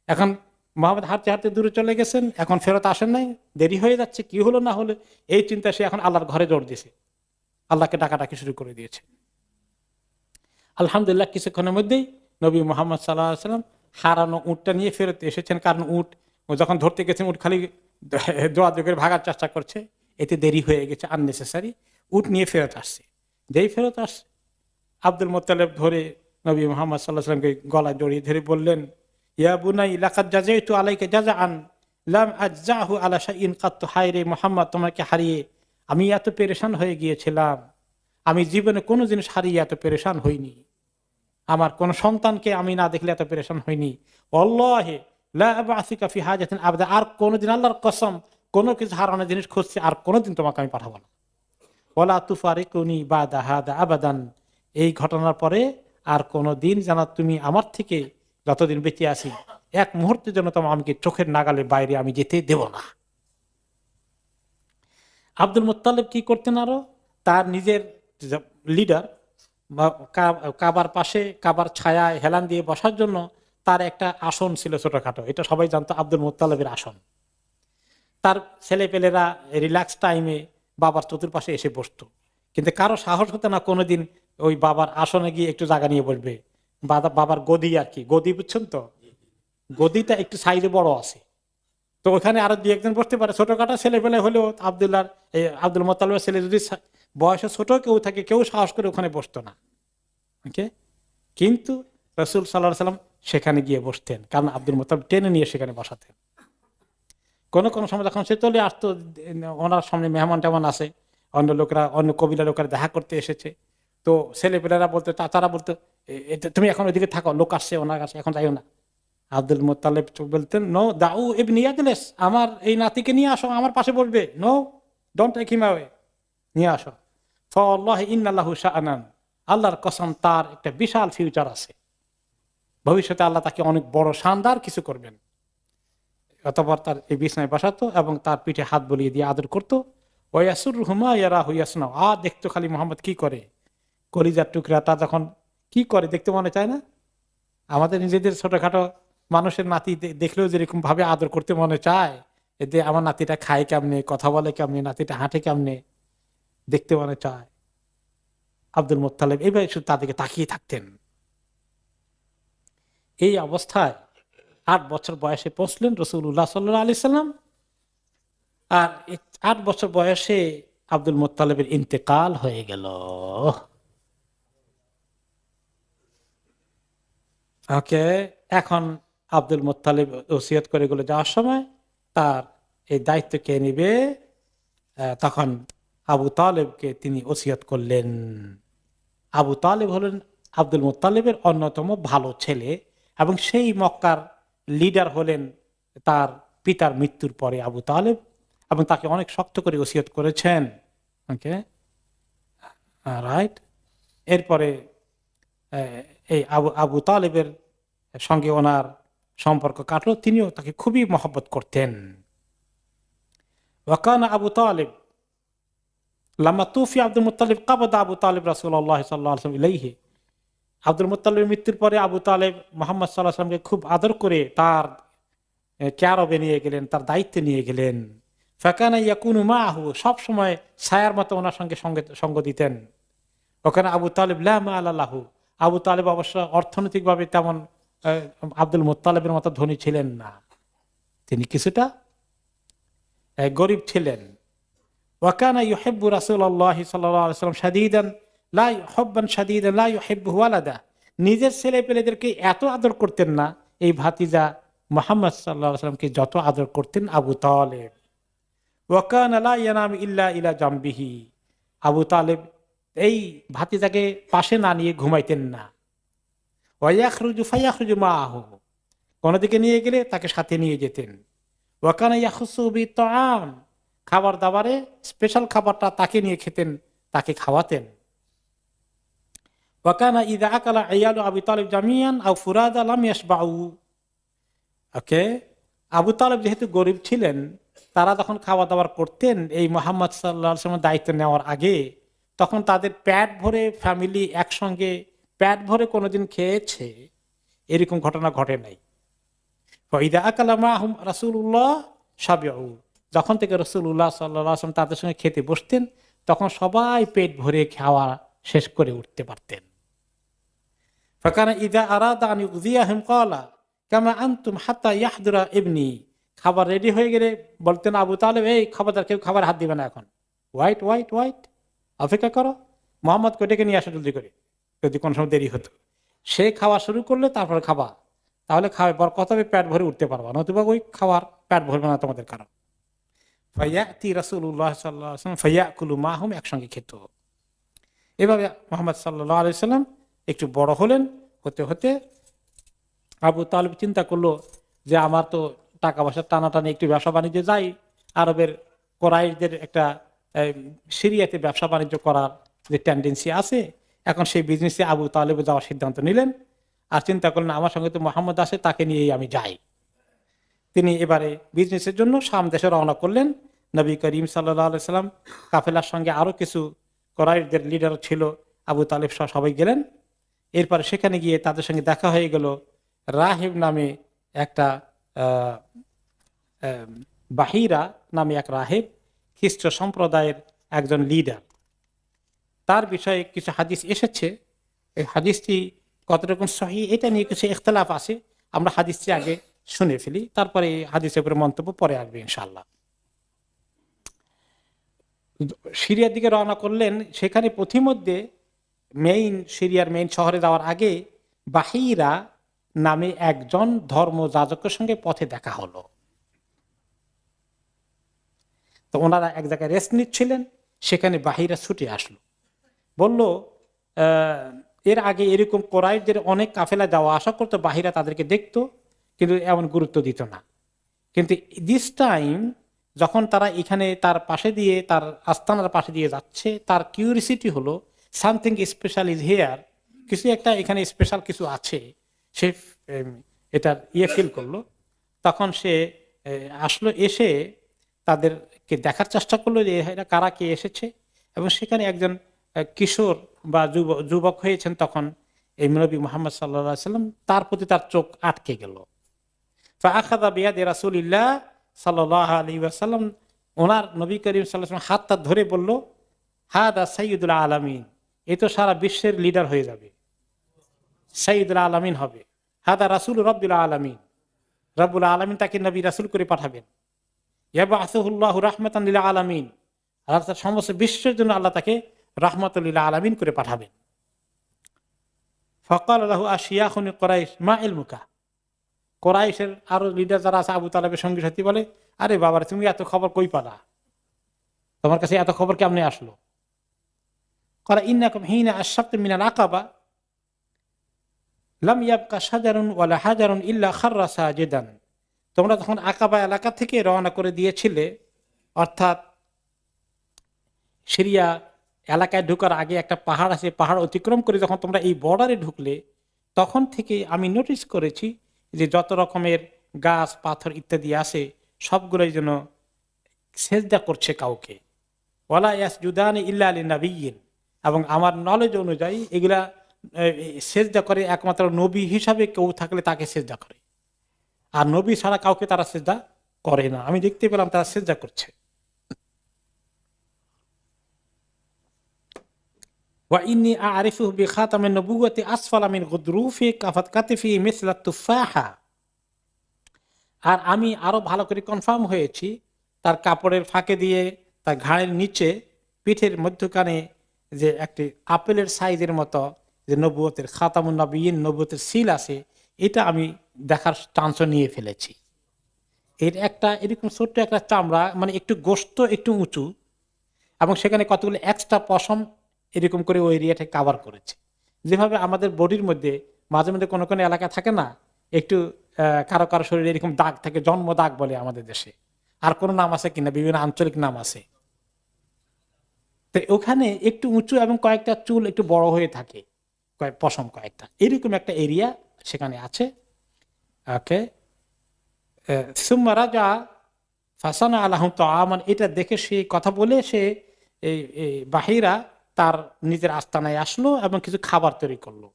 এখন মোহাম্মদ হাঁটতে হাঁটতে দূরে চলে গেছেন, এখন ফেরত আসেন নাই, দেরি হয়ে যাচ্ছে, কি হলো না হলো, এই চিন্তা সে এখন আল্লাহর ঘরে জোর দিয়েছে, আল্লাহকে ডাকাডাকি শুরু করে দিয়েছে। আলহামদুলিল্লাহ কিছুক্ষণের মধ্যেই নবী মোহাম্মদ সাল্লাল্লাহু আলাইহি ওয়াসাল্লাম হারানো উটটা নিয়ে ফেরত এসেছেন। কারণ উট যখন ধরতে গেছেন, উট খালি দোয়া করে ভাগার চেষ্টা করছে, এতে দেরি হয়ে গেছে, আননেসেসারি। উট নিয়ে ফেরত আসছে। যেই ফেরত আসছে, আব্দুল মুত্তালিব ধরে নবী মোহাম্মদ সাল্লাল্লাহু আলাইহি ওয়াসাল্লামকে গলায় জড়িয়ে ধরে বললেন, ইয়া বুনাই লাকাদ জাযাইতু আলাইকা জাযাআন লাম আজজাহু আলা শাইইন কাত। হায় রে মুহাম্মদ, তোমাকে হারিয়ে আমি এত পেরেশান হয়ে গিয়েছিলাম, আমি জীবনে কোনো জিনিস হারিয়ে এত পেরেশান হইনি, আমার কোন সন্তানকে আমি না দেখলে এত পেরেশান হইনি। আল্লাহি লা আবআসুকা ফি হাজাতিন আবাদা, আর কোনদিন আল্লাহর কসম কোনো কিছু হারানোর জিনিস খুঁজছি আর কোনোদিন তোমাকে আমি পাঠাবো না। ওয়ালা তুফারিকুনি বাদা হাদা আবাদান, এই ঘটনার পরে আর কোনোদিন যেন তুমি আমার থেকে যতদিন বেঁচে আছি এক মুহূর্তের জন্য তোমার আমাকে চোখের নাগালের বাইরে আমি যেতে দেব না। আব্দুল মুত্তালিব কি করতেন, আরো তার নিজের লিডার কাবার পাশে, কাবার ছায়ায় হেলান দিয়ে বসার জন্য তার একটা আসন ছিল ছোটখাটো, এটা সবাই জানতো আব্দুল মুত্তালিবের আসন। তার ছেলেপেলেরা রিল্যাক্স টাইমে বাবার চতুর্পাশে এসে বসতো, কিন্তু কারো সাহস হতো না কোনোদিন ওই বাবার আসনে গিয়ে একটু জায়গা নিয়ে বসবে। বাবার গদি আর কি, গদি বুঝছেন তো, গদিটা একটু সাইজে বড় আছে, তো ওখানে আরো 2-1 জন বসতে পারে। ছোটখাটো ছেলেপেলে হলেও আব্দুল মুত্তালিবের ছেলে যদি বয়সে ছোট কেউ থাকে, কেউ সাহস করে ওখানে বসতো না। ওকে, কিন্তু রাসূল সাল্লাল্লাহু আলাইহি ওয়াসাল্লাম সেখানে গিয়ে বসতেন, কারণ আব্দুল মুত্তালিব টেনে নিয়ে সেখানে বসাতেন। কোনো কোনো সময় যখন সে চলে আসতো, ওনার সামনে মেহমান টেমন আসে, অন্য লোকেরা, অন্য কবিরা লোকেরা দেখা করতে এসেছে, তো ছেলেপেলেরা বলতো, চাচারা বলতো, তুমি এখন ওইদিকে থাকো, লোক আসছে ওনার কাছে, এখন যাইও না। আব্দুল মুত্তালিব বলতেন, নো দাউ ইবনি ইয়াজলিস, আমার এই নাতিকে নিয়ে আসো, আমার পাশে বসবে, no don't take him away, নিয়ে আসো। ফাওয়াল্লাহি ইন্নাল্লাহু শাআনান, আল্লাহর কসম তার একটা বিশাল ফিউচার আছে, ভবিষ্যতে আল্লাহ তাকে অনেক বড় শানদার কিছু করবেন। অতঃপর তার এই বিছানায় বসাতো এবং তার পিঠে হাত বলিয়ে দিয়ে আদর করতো। ওয়াসুরহুমা ইয়ারাহু ইয়াসনাউ, দেখতো খালি মোহাম্মদ কি করে, কলিজার টুকরাটা যখন কি করে দেখতে মনে চায় না? আমাদের নিজেদের ছোটখাটো মানুষের নাতি দেখলেও যেরকম ভাবে আদর করতে মনে চায়, এতে আমার নাতিটা খায় কেমনে, কথা বলে কেমনে, নাতিটা হাঁটে কেমনে, দেখতে মনে চায়। আব্দুল মুত্তালিব এইভাবে শুধু তাদেরকে তাকিয়ে থাকতেন। এই অবস্থায় 8 বছর বয়সে পৌঁছলেন রাসূলুল্লাহ সাল্লাল্লাহু আলাইহি সাল্লাম। আর 8 বছর বয়সে আব্দুল মুত্তালিবের ইন্তেকাল হয়ে গেল। ওকে, এখন আব্দুল মুত্তালিব ওসিয়ত করে গেলে যাওয়ার সময় তার এই দায়িত্ব কে নিবে? তখন আবু তালেবকে তিনি ওসিয়ত করলেন। আবু তালেব হলেন আব্দুল মুত্তালিবের অন্যতম ভালো ছেলে এবং সেই মক্কার লিডার হলেন তার পিতার মৃত্যুর পরে আবু তালেব, এবং তাকে অনেক শক্ত করে ওসিয়ত করেছেন। ওকে, রাইট। এরপরে এই আবু তালেবের সঙ্গে ওনার সম্পর্ক কাটলো, তিনিও তাকে খুবই মহব্বত করতেন। ওয়াকানা আবু তালেব লাম্মা তুফি আব্দুল মুত্তালিব কাবাদা আবু তালেব রাসূলুল্লাহ সাল্লাল্লাহু আলাইহি ওয়াসাল্লাম ইলাইহি। আব্দুল মুত্তালিবের মৃত্যুর পরে আবু তালেব মুহাম্মদ সাল্লাল্লাহু আলাইহি ওয়াসাল্লামকে খুব আদর করে তার কেয়ারবে নিয়ে গেলেন, তার দায়িত্বে নিয়ে গেলেন। ফাকানা ইয়াকুনু মাআহু, সব সময় ছায়ার মতো ওনার সঙ্গে সঙ্গ দিতেন। ওখানে আবু তালেব লা মাআলা লাহু, আবু তালেব অবশ্য অর্থনৈতিকভাবে তেমন আব্দুল মুত্তালিবের মতো ধনী ছিলেন না, তিনি কিছুটা গরিব ছিলেন। ওয়াকানা ইউহিব্বু রাসূলুল্লাহ সাল্লাল্লাহু আলাইহি ওয়াসাল্লাম শাদীদান লা হুব্বান শাদীদান লা ইউহিব্বু ওয়ালাদা, নিজের ছেলেপেলেদেরকে এত আদর করতেন না এই ভাতিজা মুহাম্মদ সাল্লাল্লাহু আলাইহি ওয়াসাল্লামকে যত আদর করতেন আবু তালেব। ওয়াকানা লা ইয়ানামু ইল্লা ইলা জামবিহি, আবু তালেব এই ভাতিজাকে পাশে না নিয়ে ঘুমাইতেন না। ওয়ায়াখরুজু ফায়াখরুজু মাআহু, কোন দিকে নিয়ে গেলে তাকে সাথে নিয়ে যেতেন। ওয়াকানা ইয়াখুসু বিত্তাআম, খাবার দাবারে স্পেশাল খাবারটা তাকে নিয়ে খেতেন, তাকে খাওয়াতেন। ওয়াকানা ইযা আকালা আইয়ালু আবু তালিব জামিয়ান আও ফুরাদা লাম ইয়াশবাউ। ওকে, আবু তালেব যেহেতু গরিব ছিলেন, তারা যখন খাওয়া দাওয়ার করতেন এই মুহাম্মদ সাল্লাল্লাহু আলাইহি ওয়াসাল্লামের দায়িত্ব নেওয়ার আগে, তখন তাদের পেট ভরে ফ্যামিলি একসঙ্গে পেট ভরে কোনোদিন খেয়েছে এরকম ঘটনা ঘটে নাই। ইযা আকালা মাহুম রাসূলুল্লাহ শাবিউ, যখন থেকে রাসূলুল্লাহ সাল্লাল্লাহু আলাইহি ওয়াসাল্লাম তাদের সঙ্গে খেতে বসতেন, তখন সবাই পেট ভরে খাওয়া শেষ করে উঠতে পারতেন। ফাকানা ইযা আরাদা আন ইউযিয়াহুম ক্বালা কামা আনতুম হাত্তা ইয়াহদুরা ইবনি, খাবার রেডি হয়ে গেলে বলতেন আবু তালেব, এই খবরদার কেউ খাবার হাত দিবে না, এখন ওয়াইট ওয়াইট ওয়াইট, অপেক্ষা করো, মোহাম্মদকে ডেকে নিয়ে আসো জলদি করে, যদি কোনো সময় দেরি হতো। সে খাওয়া শুরু করলে তারপরে খাবা, তাহলে খাওয়ার পর কত পেট ভরে উঠতে পারবা, নতুবা ওই খাওয়ার পেট ভরবে না তোমাদের কারণ। ফায়াতি রাসূলুল্লাহ সাল্লাল্লাহু আলাইহি ওয়াসাল্লাম ফায়াকুলু মাহুম, একসঙ্গে খেত। এভাবে মুহাম্মদ সাল্লাল্লাহু আলাইহি ওয়াসাল্লাম একটু বড় হলেন। হতে হতে আবু তালেব চিন্তা করলো যে আমার তো টাকা পয়সা টানাটানি একটু ব্যবসা বাণিজ্যে যাই, আরবের কোরাইশদের একটা সিরিয়াতে ব্যবসা বাণিজ্য করার যে টেন্ডেন্সি আছে, এখন সেই বিজনেসে আবু তালেব যাওয়ার সিদ্ধান্ত নিলেন। আর চিন্তা করলেন আমার সঙ্গে তো মোহাম্মদ আছে, তাকে নিয়েই আমি যাই। তিনি এবারে বিজনেসের জন্য শাম দেশে রওনা করলেন। নবী করিম সাল্লাল্লাহু আলাইহি সাল্লাম কাফেলার সঙ্গে আরো কিছু কোরাইশদের লিডার ছিল, আবু তালেব সহ সবাই গেলেন। এরপরে সেখানে গিয়ে তাদের সঙ্গে দেখা হয়ে গেল রাহিব নামে একটা বাহিরা নামে এক রাহিব, খ্রিস্ট সম্প্রদায়ের একজন লিডার। তার বিষয়ে কিছু হাদিস এসেছে, এই হাদিসটি কতটুকু সহিহ এটা নিয়ে কিছু ইখতিলাফ আছে। আমরা হাদিসটি আগে শুনে ফেলি, তারপরে এই হাদিসের উপরে মন্তব্য পরে আসবে ইনশাআল্লাহ। সিরিয়ার দিকে রওনা করলেন। সেখানে পথিমধ্যে সিরিয়ার মেইন শহরে যাওয়ার আগে বাহিরা নামে একজন ধর্মযাজকের সঙ্গে পথে দেখা হলো। তো ওনারা এক জায়গায় রেস্ট নিচ্ছিলেন, সেখানে বাহিরা ছুটে আসলো, বলল এর আগে এরকম কোরাইশদের অনেক কাফেলা যাওয়া আসা করতো, বাহিরা তাদেরকে দেখতো কিন্তু এমন গুরুত্ব দিত না। কিন্তু দিস টাইম যখন তারা এখানে তার পাশে দিয়ে, তার আস্তানার পাশে দিয়ে যাচ্ছে, তার কিউরিসিটি হলো সামথিং স্পেশাল ইজ হেয়ার, কিছু একটা এখানে স্পেশাল কিছু আছে, সে এটার ফিল করলো। তখন সে আসলো, এসে তাদেরকে দেখার চেষ্টা করলো যে এরা কারা, কে এসেছে। এবং সেখানে একজন কিশোর বা যুবক হয়েছেন তখন এই নবী মুহাম্মদ সাল্লাল্লাহু আলাইহি সাল্লাম, তার প্রতি তার চোখ আটকে গেল। ফাআখাযা বিয়াদি রাসূলিল্লাহ সাল্লাল্লাহু আলাইহি ওয়াসাল্লাম, ওনার নবী করিম সাল্লাল্লাহু আলাইহি ওয়াসাল্লাম হাতটা ধরে বলল, হাদা সাইয়্যিদুল আলামিন, এ তো সারা বিশ্বের লিডার হয়ে যাবে, সাইয়্যিদুল আলামিন হবে। হাদা রাসূল রাব্বিল আলামিন, রব্বুল আলামিন তাকে নবী রাসূল করে পাঠাবেন। ইয়াবআসুহুল্লাহু রাহমাতান লিল আলামিন, আল্লাহ তাআলা সমস্ত বিশ্বের জন্য আল্লাহ তাকে রাহমাতুল লিল আলামিন করে পাঠাবেন। ফাকাল লাহু আশিয়াখুন কুরাইশ মা ইলমুকা, কোরাইশের আরো লিডার যারা আছে, আবু তালেবের সঙ্গী সাথী বলে, আরে বাবা তুমি এত খবর কই পালা, তোমার কাছে এত খবর কেমনে আসলো? ক্বালা ইন্নাকুম হিনা আশরাফতুম মিনাল আকাবা লাম ইয়াবকা শাজারুন ওয়ালা হাজারুন ইল্লা খাররা সাজিদান, তোমরা যখন আকাবা এলাকা থেকে রওনা করে দিয়েছিলে, অর্থাৎ সিরিয়া এলাকায় ঢোকার আগে একটা পাহাড় আছে, পাহাড় অতিক্রম করে যখন তোমরা এই বর্ডারে ঢুকলে, তখন থেকে আমি নোটিস করেছি যে যত রকমের গাছ পাথর ইত্যাদি আছে সবগুলোই যেন সেজদা করছে কাউকে। ওয়ালা ইয়াসজুদানি ইল্লা লিনাবিয়্যিন, এবং আমার নলেজ অনুযায়ী এগুলা সেজদা করে একমাত্র নবী হিসাবে কেউ থাকলে তাকে সেজদা করে, আর নবী ছাড়া কাউকে তারা সেজদা করে না। আমি দেখতে পেলাম তারা সেজদা করছে। ওয়া ইন্নী আ'রিফুহু বিখাতামিন নবুওয়াতি আসফালা মিন গুদরুফি কাফাত কাতিফি মিসলা তুফাহা, আর আমি আরো ভালো করে কনফার্ম হয়েছি তার কাপড়ের ফাঁকে দিয়ে, তার ঘাড়ের নিচে, পিঠের মধ্যখানে যে একটি আপেলের সাইজের মতো যে নবুয়তের খাতামুন নবিয়্যিন, নবুয়তের সিল আছে, এটা আমি দেখার চান্সও নিয়ে ফেলেছি। এর একটা এরকম ছোট্ট একটা চামড়া, মানে একটু গোশত একটু উঁচু, এবং সেখানে কতগুলো এক্সট্রা পশম এরকম করে ওই এরিয়াটা কাভার করেছে। যেভাবে আমাদের বডির মধ্যে মাঝে মধ্যে কোনো কোনো এলাকা থাকে না, একটু কারো কারো শরীরে এরকম দাগ থাকে, জন্ম দাগ বলে আমাদের দেশে, আর কোনো নাম আছে কিনা, বিভিন্ন আঞ্চলিক নাম আছে। তো ওখানে একটু উঁচু এবং কয়েকটা চুল একটু বড় হয়ে থাকে, পশম কয়েকটা, এরকম একটা এরিয়া সেখানে আছে। ওকে, সুম্মা রাজা ফাসানা আলাহুম তাআমান, এটা দেখে সে কথা বলে সে বাহিরা তার নিজের আস্তানায় আসলো এবং কিছু খাবার তৈরি করলো।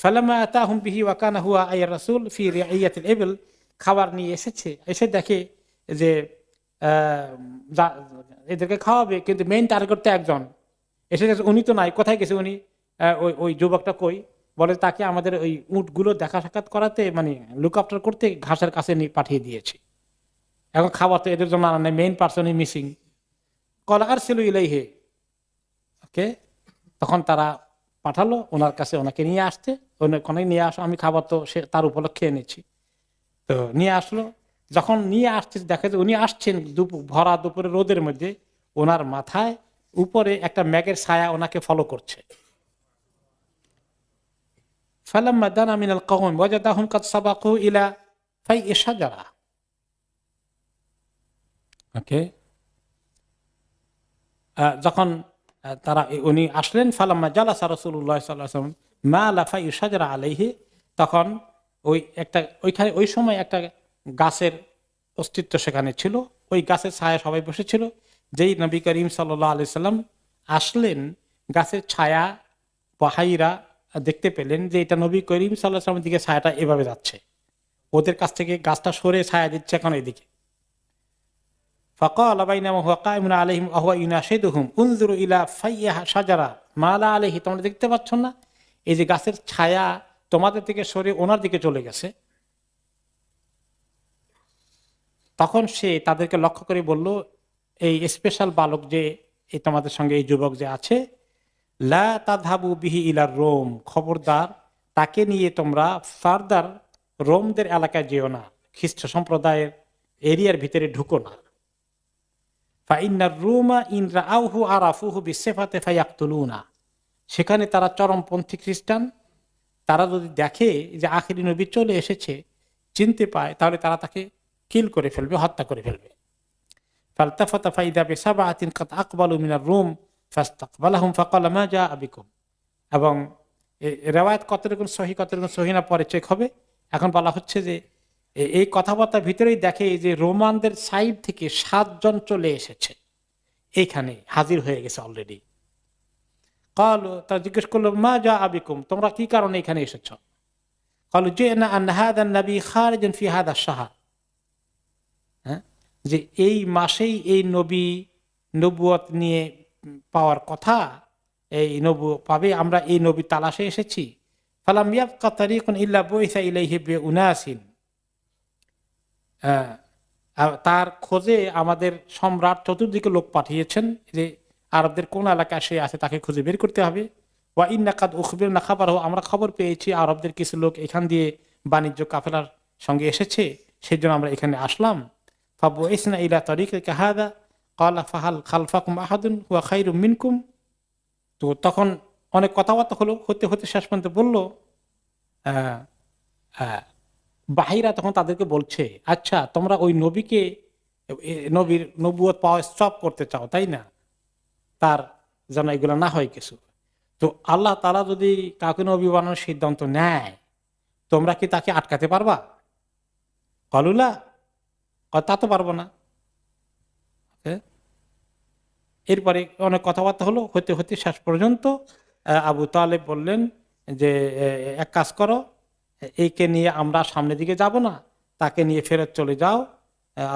ফালাম্মা আতাহুম বিহি ওয়া কানা হুয়া আইয়া রাসূল ফি রিআইয়াতিল ইবল, খাবার নিয়ে এসেছে, এসে দেখে যে এদেরকে খাওয়াবে, কিন্তু মেইন টার্গেট তো একজন এসে গেছে, উনি তো নাই, কোথায় গেছে উনি? ওই যুবকটা কই? বলে তাকে আমাদের ওই উটগুলো দেখা সাক্ষাৎ করাতে, মানে লুক আফটার করতে ঘাসের কাছে পাঠিয়ে দিয়েছি, এখন খাবার তো এদের জন্য আনা নেই, মেইন পার্সনই মিসিং। কল আরসিলু ইলাইহি, ওকে, তখন তারা পাঠালো ওনার কাছে ওনাকে নিয়ে আসতে, ওনাকে নিয়ে আসো, আমি খাবার তো সে তার উপলক্ষে এনেছি। তো নিয়ে আসলো, যখন নিয়ে আসছে দেখা যায় উনি আসছেন ভরা দুপুরে রোদের মধ্যে, ওনার মাথায় উপরে একটা মেঘের ছায়া ওনাকে ফলো করছে। ফালাম্মা দানা মিনাল কওম ওয়াজাদাহুম কাদ সাবাকু ইলা ফাইই শাজারা, ওকে, যখন তারা উনি আসলেন, ফালাম্মা জালাসা রাসূলুল্লাহ সাল্লাল্লাহু আলাইহি ওয়াসাল্লাম মা লা ফাইই শাজারা আলাইহি, তখন ওইখানে ওই সময় একটা গাছের অস্তিত্ব সেখানে ছিল, ওই গাছের ছায়া সবাই বসেছিল। যেই নবী করিম সাল্লাল্লাহু আলাইহি সাল্লাম আসলেন, গাছের ছায়া বাহিরা দেখতে পেলেন যে এটা নবী করিম সাল্লাল্লাহু আলাইহি সাল্লামের দিকে ছায়াটা এভাবে যাচ্ছে, ওদের কাছ থেকে গাছটা সরে ছায়া দিচ্ছে এখন এইদিকে। ফাকালা বাইনামা হুয়া কাইমুন আলাইহিম ওয়া হুয়া ইউনাশিদুহুম উনজুরু ইলা ফাইয়া শাজারা মা লা আলাইহি, তোমরা দেখতে পাচ্ছ না এই যে গাছের ছায়া তোমাদের থেকে সরে ওনার দিকে চলে গেছে? তখন সে তাদেরকে লক্ষ্য করে বলল, এই স্পেশাল বালক যে এই তোমাদের সঙ্গে এই যুবক যে আছে, লা তাযহাবু বিহি ইলা রোম, খবরদার তাকে নিয়ে তোমরা ফার্দার রোমদের এলাকায় যেও না, খ্রিস্ট সম্প্রদায়ের এরিয়ার ভিতরে ঢুকো না। সেখানে তারা চরমপন্থী খ্রিস্টান, তারা যদি দেখে যে আখিরি নবী চলে এসেছে, চিনতে পায়, তাহলে তারা তাকে কিল করে ফেলবে, হত্যা করে ফেলবে। এবং রেওয়ায়াত কত রকম সহি কত রকম সহি না পরে চেক হবে। এখন বলা হচ্ছে যে এই কথাবার্তার ভিতরেই দেখে যে রোমানদের সাইড থেকে 7 জন চলে এসেছে, এইখানে হাজির হয়ে গেছে অলরেডি। ক্বালু, তারা জিজ্ঞেস করলো মা যা আবিকুম, তোমরা কি কারণে এখানে এসেছো? ক্বালু জিনা আন হাযা নবী খারিজান ফি হাযা আশ-শাহর, যে এই মাসেই এই নবী নবুয়ত নিয়ে পাওয়ার কথা, এই নবুয়ত পাবে, আমরা এই নবী তালাশে এসেছি। ফালাম ইয়াবকা তারিকুন ইল্লা বুইসা ইলাইহি বিউনাসিন, তার খোঁজে আমাদের সম্রাট চতুর্দিকে লোক পাঠিয়েছেন যে আরবদের কোন এলাকায় সে আছে তাকে খুঁজে বের করতে হবে। ওয়া ইন্না কাদ উখবিরনা খাবারহু, আমরা খবর পেয়েছি আরবদের কিছু লোক এখান দিয়ে বাণিজ্য কাফেলার সঙ্গে এসেছে, সেজন্য আমরা এখানে আসলাম। ফাবুইসনা ইলা তারিকিকা হাযা ক্বালা ফাহাল খালফাকুম আহাদুন হুয়া খায়রুম মিনকুম। তো তখন অনেক কথাবার্তা হলো, হতে হতে শেষ পর্যন্ত বলল, বাহিরা তখন তাদেরকে বলছে, আচ্ছা তোমরা ওই নবীকে, নবীর নবুয়ত পাওয়া স্টপ করতে চাও তাই না, তার যেন এগুলো না হয় কিছু। তো আল্লাহ তাআলা যদি কাউকে নবী বানানোর সিদ্ধান্ত নেয়, তোমরা কি তাকে আটকাতে পারবা? কলুলা, তা তো পারবো না। এরপরে অনেক কথাবার্তা হলো, হতে হতে শেষ পর্যন্ত আবু তালেব বললেন যে এক কাজ করো, এইকে নিয়ে আমরা সামনের দিকে যাব না, তাকে নিয়ে ফেরত চলে যাও।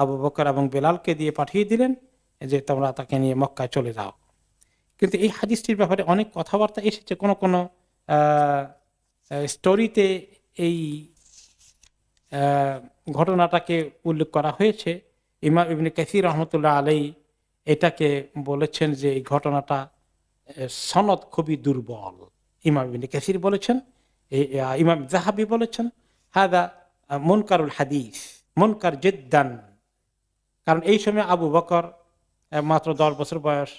আবু বকর এবং বেলালকে দিয়ে পাঠিয়ে দিলেন যে তোমরা তাকে নিয়ে মক্কায় চলে যাও। কিন্তু এই হাদিসটির ব্যাপারে অনেক কথাবার্তা এসেছে, কোন কোন স্টোরিতে এই ঘটনাটাকে উল্লেখ করা হয়েছে। ইমাম ইবনে কাসির রহমতুল্লাহ আলাইহি এটাকে বলেছেন যে এই ঘটনাটা সনদ খুবই দুর্বল। ইমাম ইবনে কাসির বলেছেন, ইমাম যাহাবি বলেছেন হাদা মুনকারুল হাদিস, মুনকার জিদ্দান। কারণ এই সময় আবু বকর মাত্র 10 বছর বয়স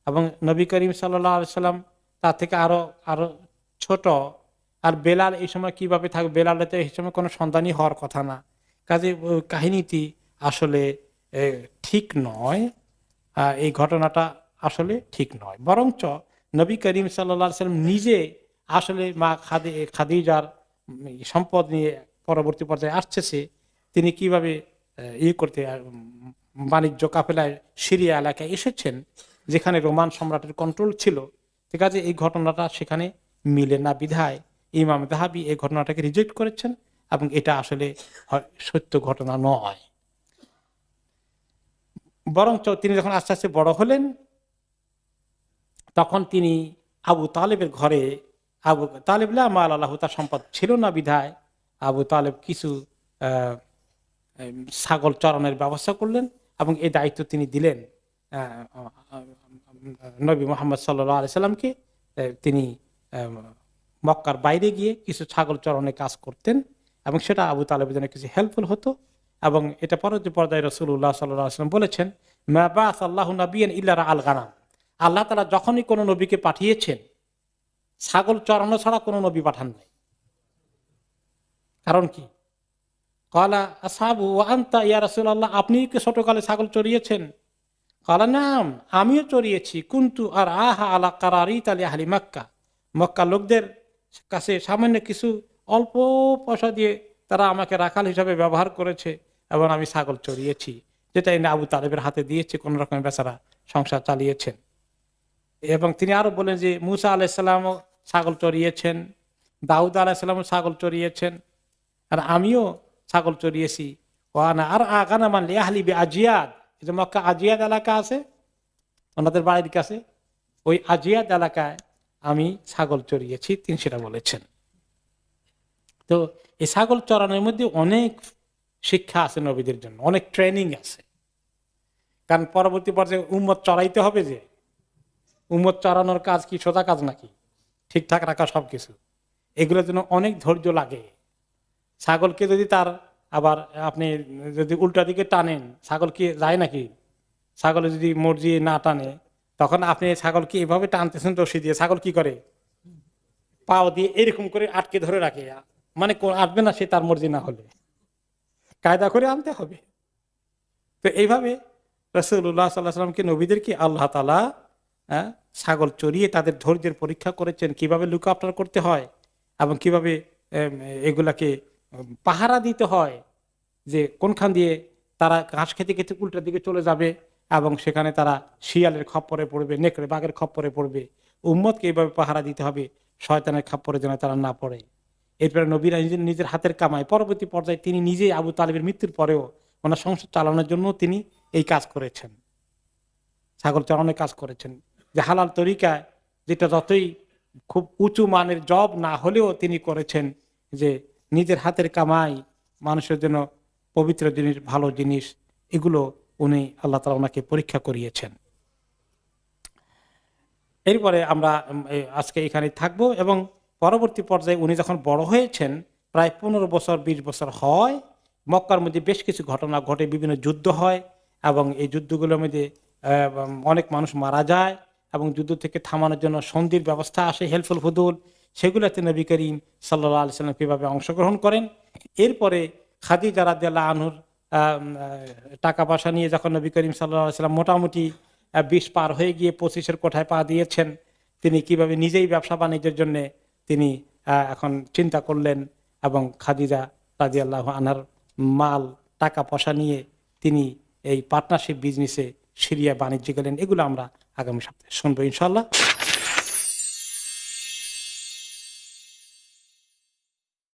এবং নবী করিম সাল্লাল্লাহু আলাইহি সাল্লাম তার থেকে আরো ছোট। আর বেলাল এই সময় কিভাবে থাকবে? বেলালের তো এই সময় কোনো সন্তানই হওয়ার কথা না। কাজে কাহিনীটি আসলে ঠিক নয়, এই ঘটনাটা আসলে ঠিক নয়। বরঞ্চ নবী করিম সাল্লাল্লাহু আলাইহি সাল্লাম নিজে আসলে মা খাদিজার সম্পদ নিয়ে পরবর্তী পর্যায়ে আসছে, তিনি কিভাবে করতে বাণিজ্য কাফেলায় সিরিয়া এলাকায় এসেছেন যেখানে রোমান সম্রাটের কন্ট্রোল ছিল। ঠিক আছে, এই ঘটনাটা সেখানে মিলে না বিধায় ইমাম যাহাবি এই ঘটনাটাকে রিজেক্ট করেছেন এবং এটা আসলে সত্য ঘটনা নয়। বরঞ্চ তিনি যখন আস্তে আস্তে বড় হলেন তখন তিনি আবু তালেবের ঘরে, আবু তালেব মাল আল্লাহ, তার সম্পদ ছিল না বিধায় আবু তালেব কিছু ছাগল চরানোর ব্যবস্থা করলেন এবং এই দায়িত্ব তিনি দিলেন নবী মুহাম্মদ সাল্লাল্লাহু আলাইহি সাল্লামকে। তিনি মক্কার বাইরে গিয়ে কিছু ছাগল চরানোর কাজ করতেন এবং সেটা আবু তালেবের জন্য কিছু হেল্পফুল হতো। এবং এটা পরবর্তী পর্যায়ে রাসূলুল্লাহ সাল্লাল্লাহু আলাইহি ওয়াসাল্লাম বলেছেন, মা বা'আসাল্লাহু নাবিয়ান ইল্লা রাআল গানাম, আল্লাহ তাআলা যখনই কোনো নবীকে পাঠিয়েছেন ছাগল চরানো ছাড়া কোনো নবী পাঠান নাই। কারণ কি? ক্বালা আসহাবু ওয়া আনতা ইয়া রাসূলুল্লাহ, আপনি কি ছোটকালে ছাগল চড়িয়েছেন? ক্বালা নাম, আমিও চড়িয়েছি। কুনতু আর আহা আলা কারারিত আলি আহলি মক্কা, মক্কা লোকদের কাছে সামান্য কিছু অল্প পয়সা দিয়ে তারা আমাকে রাখাল হিসাবে ব্যবহার করেছে এবং আমি ছাগল চড়িয়েছি, যেটা এনে আবু তালেবের হাতে দিয়েছে, কোন রকম বেচারা সংসার চালিয়েছেন। এবং তিনি আরো বলেন যে মুসা আলাইহিসসালামও ছাগল চড়িয়েছেন, দাউদ আলাইহিসসালামও ছাগল চড়িয়েছেন, আর আমিও ছাগল চড়িয়েছি। ওয়ানা আর আগানা মানলি আহলি বি আজিয়াদ, এই যে মক্কা আজিয়াদ এলাকা আছে ওনাদের বাড়ির কাছে, ওই আজিয়াদ এলাকায় আমি ছাগল চড়িয়েছি, তিনি সেটা বলেছেন। তো এই ছাগল চড়ানোর মধ্যে অনেক শিক্ষা আছে নবীদের জন্য, অনেক ট্রেনিং আছে। কারণ পরবর্তী পর্যায়ে উম্মত চড়াইতে হবে, যে উম্মত চড়ানোর কাজ কি সোজা কাজ নাকি? ঠিকঠাক রাখা সবকিছু, এগুলোর জন্য অনেক ধৈর্য লাগে। ছাগলকে যদি তার আবার আপনি যদি উল্টা দিকে টানেন, ছাগল কি যায় নাকি? ছাগলে যদি মর্জি না টানে, তখন আপনি ছাগলকে এভাবে টানতেছেন রশি দিয়ে, ছাগল কি করে? পাও দিয়ে এরকম করে আটকে ধরে রাখে, মানে আসবে না সে তার মর্জি না হলে, কায়দা করে আনতে হবে। তো এইভাবে রাসূলুল্লাহ সাল্লাল্লাহু আলাইহি ওয়াসাল্লামকে, নবীদেরকে আল্লাহ তাআলা ছাগল চড়িয়ে তাদের ধৈর্যের পরীক্ষা করেছেন, কিভাবে লুক আফটার করতে হয় এবং কিভাবে এগুলাকে পাহারা দিতে হয়, যে কোনখান দিয়ে তারা ঘাস খেতে খেতে উল্টা দিকে চলে যাবে এবং সেখানে তারা শিয়ালের খপ্পরে পড়বে, নেকড়ে বাঘের খপ্পরে পড়বে। উম্মতকে এইভাবে পাহারা দিতে হবে, শয়তানের খপ্পরে যেন তারা না পড়ে। এরপরে নবীরা নিজের হাতের কামায়, পরবর্তী পর্যায়ে তিনি নিজেই আবু তালিবের মৃত্যুর পরেও ওনার সংসার চালানোর জন্য তিনি এই কাজ করেছেন, ছাগল চড়ানোর কাজ করেছেন, যে হালাল তরিকায়, যেটা যতই খুব উঁচু মানের জব না হলেও তিনি করেছেন, যে নিজের হাতের কামাই, মানুষের জন্য পবিত্র জিনিস, ভালো জিনিস, এগুলো উনি আল্লাহ তাআলা ওনাকে পরীক্ষা করিয়েছেন। এরপরে আমরা আজকে এখানে থাকবো এবং পরবর্তী পর্যায়ে উনি যখন বড় হয়েছেন, প্রায় 15 বছর 20 বছর হয়, মক্কার মধ্যে বেশ কিছু ঘটনা ঘটে, বিভিন্ন যুদ্ধ হয় এবং এই যুদ্ধগুলোর মধ্যে অনেক মানুষ মারা যায় এবং যুদ্ধ থেকে থামানোর জন্য সন্ধির ব্যবস্থা আসে, হেলফুল হুদুল, সেগুলোতে নবী করিম সাল্লাল্লাহু আলাইহি সাল্লাম কিভাবে অংশগ্রহণ করেন। এরপরে খাদিজা রাদিয়াল্লাহু আনহুর টাকা পয়সা নিয়ে যখন নবী করিম সাল্লাল্লাহু আলাইহি সাল্লাম মোটামুটি 20 পার হয়ে গিয়ে 25-এর কোঠায় পা দিয়েছেন, তিনি কিভাবে নিজেই ব্যবসা বাণিজ্যের জন্য তিনি এখন চিন্তা করলেন এবং খাদিজা রাদিয়াল্লাহু আনহার মাল, টাকা পয়সা নিয়ে তিনি এই পার্টনারশিপ বিজনেসে সিরিয়া বাণিজ্য গেলেন। এগুলো আমরা আগামী সপ্তাহে শুনবো ইনশাআল্লাহ।